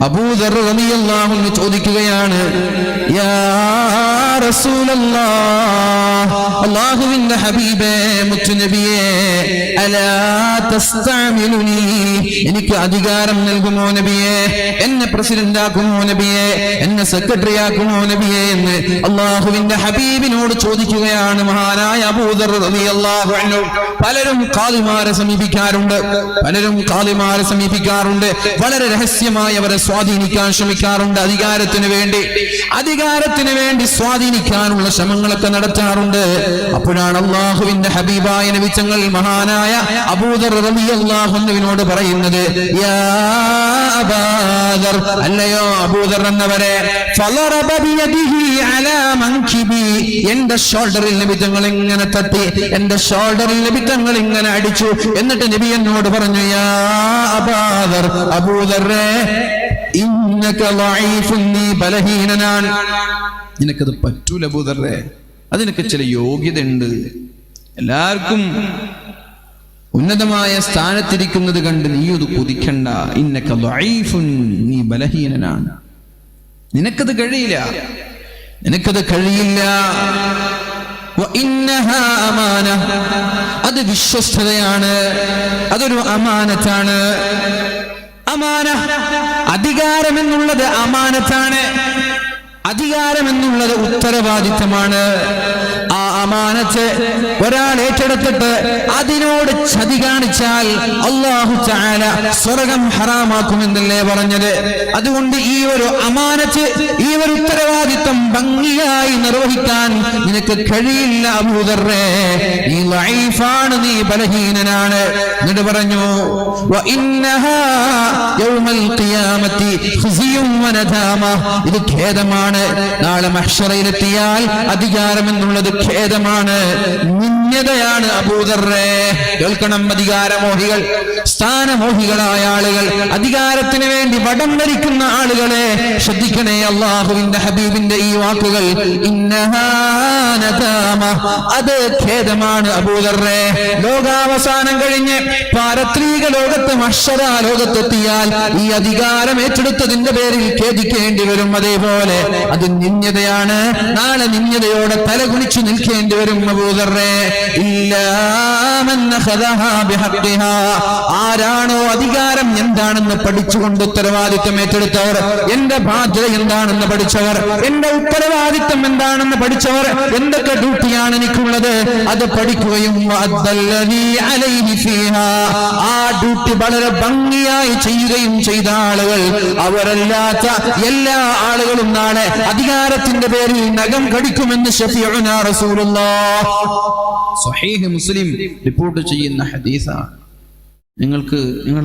Abu there റളിയല്ലാഹു അൻഹു ചോദിക്കുകയാണ്, യാ റസൂലല്ലാഹ്, അല്ലാഹുവിന്റെ ഹബീബേ, മുത്തുനബിയേ, അലാ തസ്തഅമിലുനി, എനിക്ക് അധികാരം നൽകുമോ നബിയേ, എന്നെ പ്രസിഡന്റ് ആക്കുമോ നബിയേ, എന്നെ സെക്രട്ടറി ആക്കുമോ നബിയേ എന്ന് അല്ലാഹുവിന്റെ ഹബീബിനോട് ചോദിക്കുകയാണ് മഹാനായ അബൂ ദർ റളിയല്ലാഹു അൻഹു. പലരും ഖാദിമാരെ സമീപിക്കാറുണ്ട്, വളരെ രഹസ്യമായി അവരെ സ്വാധീനിക്കാൻ ശ്രമിക്കാറുണ്ട്, അധികാരത്തിന് വേണ്ടി സ്വാധീനിക്കാനുള്ള ശ്രമങ്ങളൊക്കെ നടത്താറുണ്ട്. അപ്പോഴാണ് അല്ലാഹുവിന്റെ ഹബീബായ നബി തങ്ങൾ മഹാനായ അബൂ ദർ റളിയല്ലാഹു അൻഹുവിനോട് പറയുന്നത്, യാ അബാ ദർ, അല്ലയോ അബൂ ദർ എന്നവരെ, ഫളറബ ബിയദിഹി അലാ മൻകിബി, എന്റെ ഷോൾഡറിൽ നബി തങ്ങൾ ഇങ്ങനെ തട്ടി, എന്റെ ഷോൾഡറിൽ നബി തങ്ങൾ ഇങ്ങനെ അടിച്ചു. എന്നിട്ട് നബി എന്നോട് പറഞ്ഞു, യാ അബാ ദർ, അബൂ ദർറേ, ഇന്നക ലഈഫുൻ, നീ ബലഹീനനാണ്, നിനക്കത് പറ്റൂല അബൂ ദർറേ, അതിനൊക്കെ ചില യോഗ്യതയുണ്ട്. എല്ലാവർക്കും ഉന്നതമായ സ്ഥാനത്തിരിക്കുന്നത് കണ്ട് നീ ഇത് കുതിക്കണ്ട. ഇന്നക ലഈഫുൻ, നീ ബലഹീനനാണ്, നിനക്കത് കഴിയില്ല. വഇന്നഹാ അമാന, അത് വിശ്വസ്തതയാണ്, അതൊരു അമാനത്താണ്. അധികാരം എന്നുള്ളത് അമാനത്താണ്, അധികാരം എന്നുള്ളത് ഉത്തരവാദിത്തമാണ്. ആ അമാനത്ത് ഒരാൾ ഏറ്റെടുത്തിട്ട് അതിനോട് ചതി കാണിച്ചാൽ അല്ലാഹു തആല സ്വർഗ്ഗം ഹറാമാക്കുമെന്നല്ലേ പറഞ്ഞത്. അതുകൊണ്ട് ഈ ഒരു അമാനത്ത്, ഈ ഒരു ഉത്തരവാദിത്തം ഭംഗിയായി നിർവഹിക്കാൻ നിനക്ക് കഴിയില്ല അബൂ ദർറേ, നീ ലഈഫാണ്, നീ ബലഹീനനാണ്. എന്നിട്ട് പറഞ്ഞു, വഇന്നഹാ യൗമൽ ഖിയാമത്തി ഖിസിയും വനദാമ, ഇത് ഖേദമാണ്. നാളെ മഹ്ശറയിലെത്തിയാൽ അധികാരം എന്നുള്ളത് ഖേദമാണ്, നിന്ദയാണ് അബൂ ദർറേ. കേൾക്കണം, അധികാരമോഹികൾ, സ്ഥാനമോഹികളായ ആളുകൾ, അധികാരത്തിന് വേണ്ടി വടം വരിക്കുന്ന ആളുകളെ ശ്രദ്ധിക്കണേ. അല്ലാഹുവിന്റെ ഹബീബിന്റെ ഈ വാക്കുകൾ, ഇന്നഹാ നദാമ, അത് ഖേദമാണ് അബൂ ദർറേ. ലോകാവസാനം കഴിഞ്ഞ് പാരത്രിക ലോകത്ത്, മഹ്ശറ ലോകത്തെത്തിയാൽ ഈ അധികാരം ഏറ്റെടുത്തതിന്റെ പേരിൽ ഖേദിക്കേണ്ടി വരും. അതേപോലെ അത് നിന്ദയാണ്, നാളെ നിന്ദയോടെ തലകുനിച്ചു നിൽക്കേണ്ടി വരും അബൂ ദർറേ. ഇല്ലാ മൻ അഖദഹാ ബിഹഖിഹാ, ആരാണോ അധികാരം എന്താണെന്ന് പഠിച്ചുകൊണ്ട് ഉത്തരവാദിത്തം ഏറ്റെടുത്തവർ, എന്റെ ബാധ്യത എന്താണെന്ന് പഠിച്ചവർ, എന്റെ ഉത്തരവാദിത്തം എന്താണെന്ന് പഠിച്ചവർ, എന്തൊക്കെ ഡ്യൂട്ടിയാണ് എനിക്കുള്ളത് അത് പഠിക്കുകയും ആ ഡ്യൂട്ടി വളരെ ഭംഗിയായി ചെയ്യുകയും ചെയ്ത ആളുകൾ, അവരല്ലാത്ത എല്ലാ ആളുകളും നാളെ അധികാരത്തിന്റെ പേരിൽ നഖം കടിക്കുമെന്ന് ശഫീഉനാ റസൂലുള്ളാഹ് സ്വഹീഹ് മുസ്ലിം റിപ്പോർട്ട് ചെയ്യുന്ന ഹദീസാണ്. നിങ്ങൾ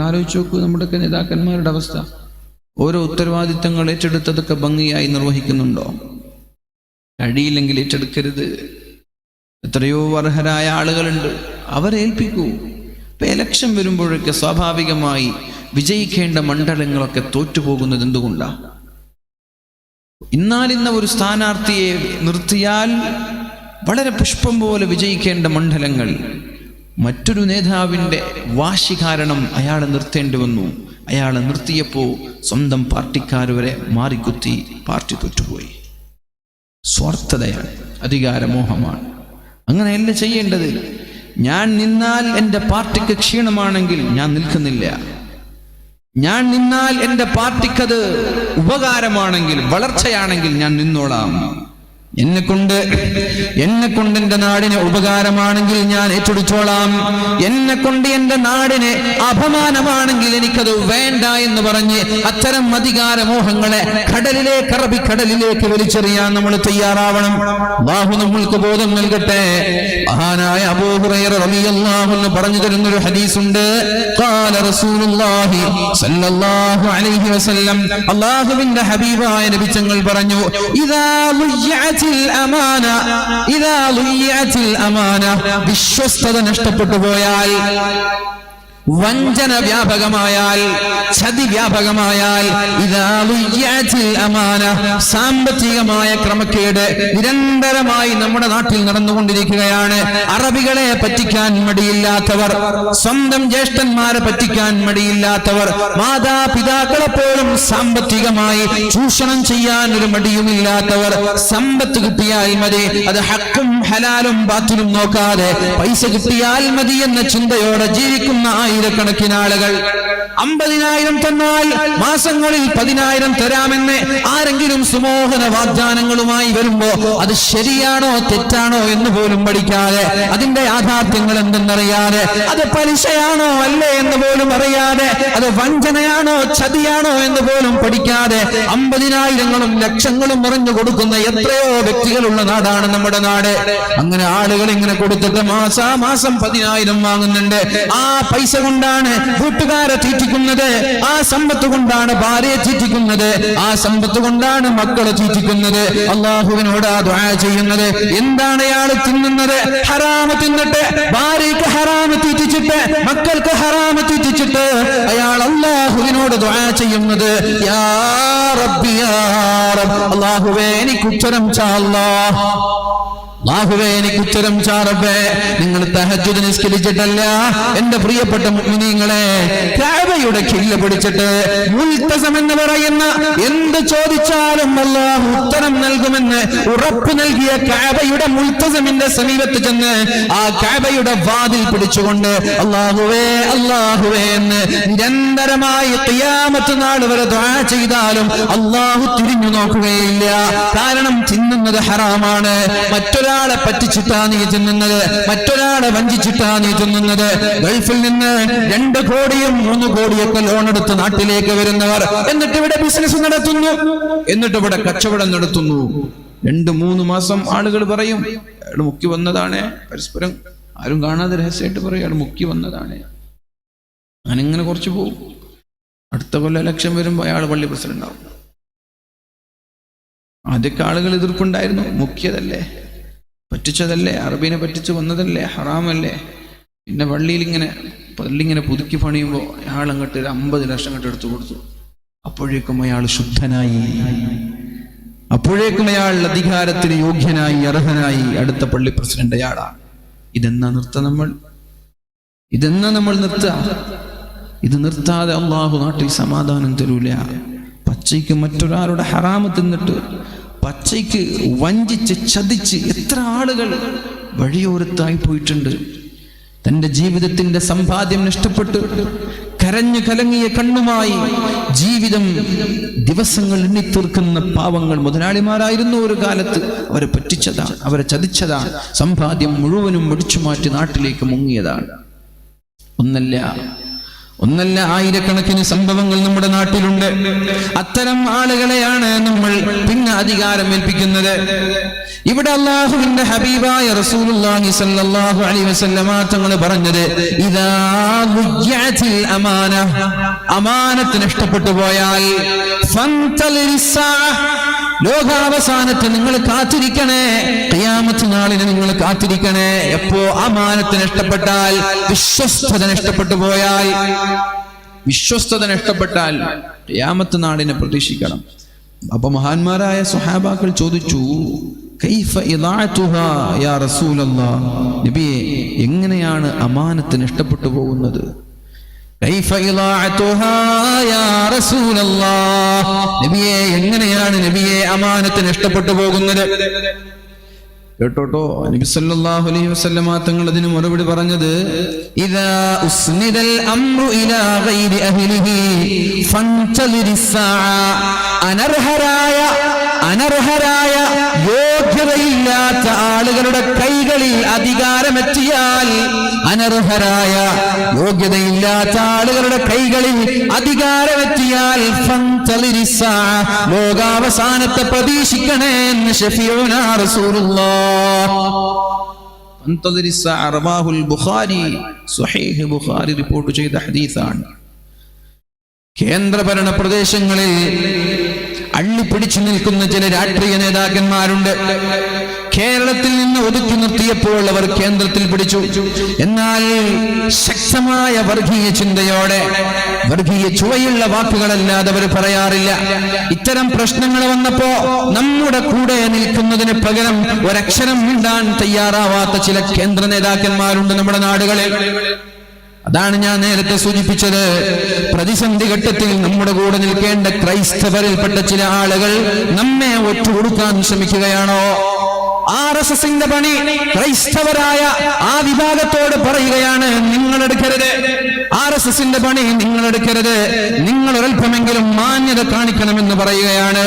ആലോചിച്ച് നോക്കൂ, നമ്മുടെയൊക്കെ നേതാക്കന്മാരുടെ അവസ്ഥ. ഓരോ ഉത്തരവാദിത്തങ്ങൾ ഏറ്റെടുത്തതൊക്കെ ഭംഗിയായി നിർവഹിക്കുന്നുണ്ടോ? കഴിയില്ലെങ്കിൽ ഏറ്റെടുക്കരുത്. എത്രയോ അർഹരായ ആളുകളുണ്ട്, അവരെ ഏൽപ്പിക്കൂ. ഇപ്പൊ എലക്ഷൻ വരുമ്പോഴൊക്കെ സ്വാഭാവികമായി വിജയിക്കേണ്ട മണ്ഡലങ്ങളൊക്കെ തോറ്റുപോകുന്നത് എന്തുകൊണ്ടാണ്? ഇന്നാലിന്ന ഒരു സ്ഥാനാർത്ഥിയെ നിർത്തിയാൽ വളരെ പുഷ്പം പോലെ വിജയിക്കേണ്ട മണ്ഡലങ്ങൾ മറ്റൊരു നേതാവിൻ്റെ വാശി കാരണം അയാളെ നിർത്തേണ്ടി വന്നു. അയാളെ നിർത്തിയപ്പോൾ സ്വന്തം പാർട്ടിക്കാർ വരെ മാറിക്കുത്തി പാർട്ടി തോറ്റുപോയി. സ്വാർത്ഥതയാണ്, അധികാരമോഹമാണ്. അങ്ങനെയല്ല ചെയ്യേണ്ടത്. ഞാൻ നിന്നാൽ എൻ്റെ പാർട്ടിക്ക് ക്ഷീണമാണെങ്കിൽ ഞാൻ നിൽക്കുന്നില്ല. ഞാൻ നിന്നാൽ എൻ്റെ പാർട്ടിക്കത് ഉപകാരമാണെങ്കിൽ, വളർച്ചയാണെങ്കിൽ ഞാൻ നിന്നോളാം. എന്നെക്കൊണ്ട് എൻ്റെ നാടിന് ഉപകാരമാണെങ്കിൽ ഞാൻ ഏറ്റെടുത്തോളാം. എന്നെക്കൊണ്ട് എൻ്റെ നാടിന് അപമാനമാണെങ്കിൽ എനിക്കത് വേണ്ട എന്ന് പറഞ്ഞ് അത്തരം അധികാരമോഹങ്ങളെ അറബിക്കടലിലേക്ക് വലിച്ചെറിയാൻ നമ്മൾ തയ്യാറാവണം. അല്ലാഹു നമ്മൾക്ക് ബോധം നൽകട്ടെ. മഹാനായ അബൂ ഹുറൈറ റളിയല്ലാഹു അൻഹു പറഞ്ഞു തരുന്നൊരു ഹദീസുണ്ട്. ഖാല റസൂലുള്ളാഹി സ്വല്ലല്ലാഹു അലൈഹി വസല്ലം, അല്ലാഹുവിന്റെ ഹബീബായ നബി തങ്ങൾ പറഞ്ഞു, ഇദാ വിശ്വസ്തത നഷ്ടപ്പെട്ടു പോയാൽ, വഞ്ചന വ്യാപകമായാൽ, ചതി വ്യാപകമായാൽ, സാമ്പത്തികമായ ക്രമക്കേട് നിരന്തരമായി നമ്മുടെ നാട്ടിൽ നടന്നുകൊണ്ടിരിക്കുകയാണ്. അറബികളെ പറ്റിക്കാൻ മടിയില്ലാത്തവർ, സ്വന്തം ജ്യേഷ്ഠന്മാരെ പറ്റിക്കാൻ മടിയില്ലാത്തവർ, മാതാപിതാക്കളെ പോലും സാമ്പത്തികമായി ചൂഷണം ചെയ്യാൻ ഒരു മടിയുമില്ലാത്തവർ, സമ്പത്ത് കിട്ടിയാൽ മതി, അത് ഹക്കും ഹലാലും ബാത്തിലും നോക്കാതെ പൈസ കിട്ടിയാൽ മതി എന്ന ചിന്തയോടെ ജീവിക്കുന്ന ആയിരക്കണക്കിന് ആളുകൾ. 50,000 തന്നാൽ മാസങ്ങളിൽ 10,000 തരാമെന്ന് ആരെങ്കിലും സുമോഹന വാഗ്ദാനങ്ങളുമായി വരുമ്പോ അത് ശരിയാണോ തെറ്റാണോ എന്ന് പോലും പഠിക്കാതെ, അതിന്റെ യാഥാർത്ഥ്യങ്ങൾ എന്തെന്നറിയാതെ, അത് പലിശയാണോ അല്ലേ എന്ന് പോലും അറിയാതെ, അത് വഞ്ചനയാണോ ചതിയാണോ എന്ന് പോലും പഠിക്കാതെ 50,000-ങ്ങളും ലക്ഷങ്ങളും പറഞ്ഞു കൊടുക്കുന്ന എത്രയോ വ്യക്തികളുള്ള നാടാണ് നമ്മുടെ നാട്. അങ്ങനെ ആളുകൾ ഇങ്ങനെ കൊടുത്തിട്ട് മാസം 10,000 വാങ്ങുന്നുണ്ട്. ആ പൈസ കൊണ്ടാണ് വീട്ടുകാരെ തീറ്റിക്കുന്നത്, ആ സമ്പത്ത് കൊണ്ടാണ് ഭാര്യയെ തീറ്റിക്കുന്നത്, ആ സമ്പത്ത് കൊണ്ടാണ് മക്കളെ തീറ്റിക്കുന്നത്. അള്ളാഹുവിനോട് ദുആ ചെയ്യുന്നത്. എന്താണ് അയാൾ തിന്നുന്നത്? ഹറാമ് തിന്നിട്ട്, ഭാര്യയ്ക്ക് ഹറാമ് തീറ്റിച്ചിട്ട്, മക്കൾക്ക് ഹറാമ് തീറ്റിച്ചിട്ട് അയാൾ അള്ളാഹുവിനോട് ദുആ ചെയ്യുന്നത്, യാ റബ്ബി യാ റബ്ബ്, അള്ളാഹുവേ എനിക്ക് ഉത്തരം ചാ അല്ലാഹ്, അല്ലാഹുവേ എനിക്ക് ഉത്തരം ചാറബേ. നിങ്ങൾ തഹജ്ജുദ് നിസ്കരിച്ചിട്ടല്ല എന്റെ പ്രിയപ്പെട്ട മുഅ്മിനീങ്ങളെ, കഅബയുടെ കില്ല പിടിച്ചിട്ട് മുൽതസം എന്ന് പറയുന്ന എന്ത് ചോദിച്ചാലും അല്ലാഹു ഉത്തരം നൽകുമെന്ന് ഉറപ്പ് നൽകിയ കഅബയുടെ മുൽതസമിന്റെ സമീപത്ത് ചെന്ന് ആ കഅബയുടെ വാതിൽ പിടിച്ചുകൊണ്ട് അല്ലാഹുവേ അല്ലാഹുവേ എന്ന് നിരന്തരമായി ഖിയാമത്ത് നാൾ വരെ ദുആ ചെയ്താലും അല്ലാഹു തിരിഞ്ഞു നോക്കുകയില്ല. കാരണം തിന്നുന്നത് ഹറാമാണ്. മറ്റൊരാളെ പറ്റിച്ചിട്ടാ നീ തിന്നുന്നത്, മറ്റൊരാളെ വഞ്ചിച്ചിട്ടാ നീ തിന്നുന്നത്. ഗൾഫിൽ നിന്ന് 2 കോടിയും 3 കോടിയൊക്കെ ലോൺ എടുത്ത് നാട്ടിലേക്ക് വരുന്നവർ, എന്നിട്ട് ഇവിടെ ബിസിനസ് നടത്തുന്നു, എന്നിട്ട് ഇവിടെ കച്ചവടം നടത്തുന്നു. 2-3 മാസം ആളുകൾ പറയും അയാൾ മുക്കി വന്നതാണ്, പരസ്പരം ആരും കാണാതെ രഹസ്യമായിട്ട് പറയും അയാൾ മുക്കി വന്നതാണ്. ഞാനിങ്ങനെ കുറച്ച് പോകും. അടുത്ത കൊല്ലം ഇലക്ഷൻ വരുമ്പോൾ അയാൾ പള്ളി പ്രസിഡന്റ് ആവും. ആദ്യമൊക്കെ ആളുകൾ എതിർപ്പുണ്ടായിരുന്നു, മുക്കിയതല്ലേ, പറ്റിച്ചതല്ലേ, അറബീനെ പറ്റിച്ച് വന്നതല്ലേ, ഹറാമല്ലേ. പിന്നെ പള്ളിയിങ്ങനെ പുതുക്കി പണിയുമ്പോൾ അയാൾ അങ്ങോട്ട് 50 ലക്ഷം അങ്ങോട്ട് എടുത്തു കൊടുത്തു. അപ്പോഴേക്കും അയാൾ ശുദ്ധനായി, അപ്പോഴേക്കും അയാൾ അധികാരത്തിന് യോഗ്യനായി, അർഹനായി. അടുത്ത പള്ളി പ്രസിഡന്റ് അയാളാണ്. ഇതെന്നാ നമ്മൾ നിർത്തുക? ഇത് നിർത്താതെ അള്ളാഹു നാട്ടിൽ സമാധാനം തരൂല. പച്ചയ്ക്ക് മറ്റൊരാളുടെ ഹറാമ് തിന്നിട്ട്, പച്ചയ്ക്ക് വഞ്ചിച്ച് ചതിച്ച് എത്ര ആളുകൾ വഴിയോരത്തായി പോയിട്ടുണ്ട്. തന്റെ ജീവിതത്തിന്റെ സമ്പാദ്യം നഷ്ടപ്പെട്ട് കരഞ്ഞു കലങ്ങിയ കണ്ണുമായി ജീവിതം ദിവസങ്ങൾ എണ്ണിത്തീർക്കുന്ന പാവങ്ങൾ മുതലാളിമാരായിരുന്നു ഒരു കാലത്ത്. അവരെ പറ്റിച്ചതാണ്, അവരെ ചതിച്ചതാണ്, സമ്പാദ്യം മുഴുവനും ഒടിച്ചു മാറ്റി നാട്ടിലേക്ക് മുങ്ങിയതാണ്. ഒന്നല്ല ആയിരക്കണക്കിന് സംഭവങ്ങൾ നമ്മുടെ നാട്ടിലുണ്ട്. അത്തരം ആളുകളെയാണ് നമ്മൾ പിന്നെ അധികാരം ഏൽപ്പിക്കുന്നത്. ഇവിടെ അല്ലാഹുവിന്റെ ഹബീബായ റസൂലുള്ളാഹി സ്വല്ലല്ലാഹു അലൈഹി വസല്ലമ തങ്ങൾ പറഞ്ഞത്, ഇദാ ളുയ്യത്തിൽ അമാന, അമാനത്ത് നഷ്ടപ്പെട്ടു പോയാൽ ഫന്തലിസ്സാ, ലോകാവസാനത്ത് നിങ്ങൾ കാത്തിരിക്കണേ, ഖിയാമത്ത് നാളിന് നിങ്ങൾ കാത്തിരിക്കണേ. എപ്പോ? അമാനത്ത് നഷ്ടപ്പെട്ടാൽ, വിശ്വസ്തത നഷ്ടപ്പെട്ടു പോയാൽ, വിശ്വസ്തത നഷ്ടപ്പെട്ടാൽ ഖിയാമത്ത് നാളിനെ പ്രതീക്ഷിക്കണം. അപ്പൊ മഹാന്മാരായ സ്വഹാബാക്കൾ ചോദിച്ചു, കൈഫ ഇദാഅതുഹാ യാ റസൂലല്ലാഹ്, നബിയേ എങ്ങനെയാണ് അമാനത്ത് നഷ്ടപ്പെട്ടു പോകുന്നത്? കൈഫ ഇദാഅതുഹാ യാ റസൂലല്ലാഹ്, നബിയേ എങ്ങനെയാണ് നബിയേ അമാനത്ത് നഷ്ടപ്പെട്ടു പോകുന്നത്? കേട്ടോട്ടോ, നബി സല്ലല്ലാഹു അലൈഹി വസല്ലമ തങ്ങൾ അതിന് മറുപടി പറഞ്ഞത്, ഇദാ ഉസ്നിദൽ അംറു ഇലാ ഗൈരി അഹ്ലിഹി ഫന്തലിരിസ്സാഅ, അനർഹരായ യോഗ്യതയില്ലാത്ത ആളുകളുടെ കൈകളിൽ അധികാരമെത്തിയാൽ, അനർഹരായ യോഗ്യതയില്ലാത്ത ആളുകളുടെ കൈകളിൽ അധികാരമെത്തിയാൽ ഫന്തലിരിസ്സാഅ, ലോകാവസാനത്തെ പ്രതീക്ഷിക്കണേ എന്ന് ശഫീഉനാ റസൂലുള്ളാഹ്. ഫന്തലിരിസ്സാഅ റവാഹുൽ ബുഖാരി, സ്വഹീഹ് ബുഖാരി റിപ്പോർട്ട് ചെയ്ത ഹദീസാണ്. കേന്ദ്രഭരണ പ്രദേശങ്ങളിൽ അള്ളിപ്പിടിച്ചു നിൽക്കുന്ന ചില രാഷ്ട്രീയ നേതാക്കന്മാരുണ്ട്. കേരളത്തിൽ നിന്ന് ഒതുക്കി നിർത്തിയപ്പോൾ അവർ കേന്ദ്രത്തിൽ പിടിച്ചു. എന്നാൽ ശക്തമായ വർഗീയ ചിന്തയോടെ, വർഗീയ ചുവയുള്ള വാക്കുകളല്ലാതെ അവർ പറയാറില്ല. ഇത്തരം പ്രശ്നങ്ങൾ വന്നപ്പോ നമ്മുടെ കൂടെ നിൽക്കുന്നതിന് പകരം ഒരക്ഷരം മിണ്ടാൻ തയ്യാറാവാത്ത ചില കേന്ദ്ര നേതാക്കന്മാരുണ്ട് നമ്മുടെ നാടുകളിൽ. അതാണ് ഞാൻ നേരത്തെ സൂചിപ്പിച്ചത്. പ്രതിസന്ധി ഘട്ടത്തിൽ നമ്മുടെ കൂടെ നിൽക്കേണ്ട ക്രൈസ്തവരിൽപ്പെട്ട ചില ആളുകൾ നമ്മെ ഒറ്റുകൊടുക്കാൻ ശ്രമിക്കുകയാണോ? RSSന്റെ പണി ക്രൈസ്തവരായ ആ വിഭാഗത്തോട് പറയുകയാണ്, നിങ്ങളെടുക്കരുത്. RSSന്റെ പണി നിങ്ങളെടുക്കരുത്, നിങ്ങൾ ഒരൽപ്പമെങ്കിലും മാന്യത കാണിക്കണമെന്ന് പറയുകയാണ്.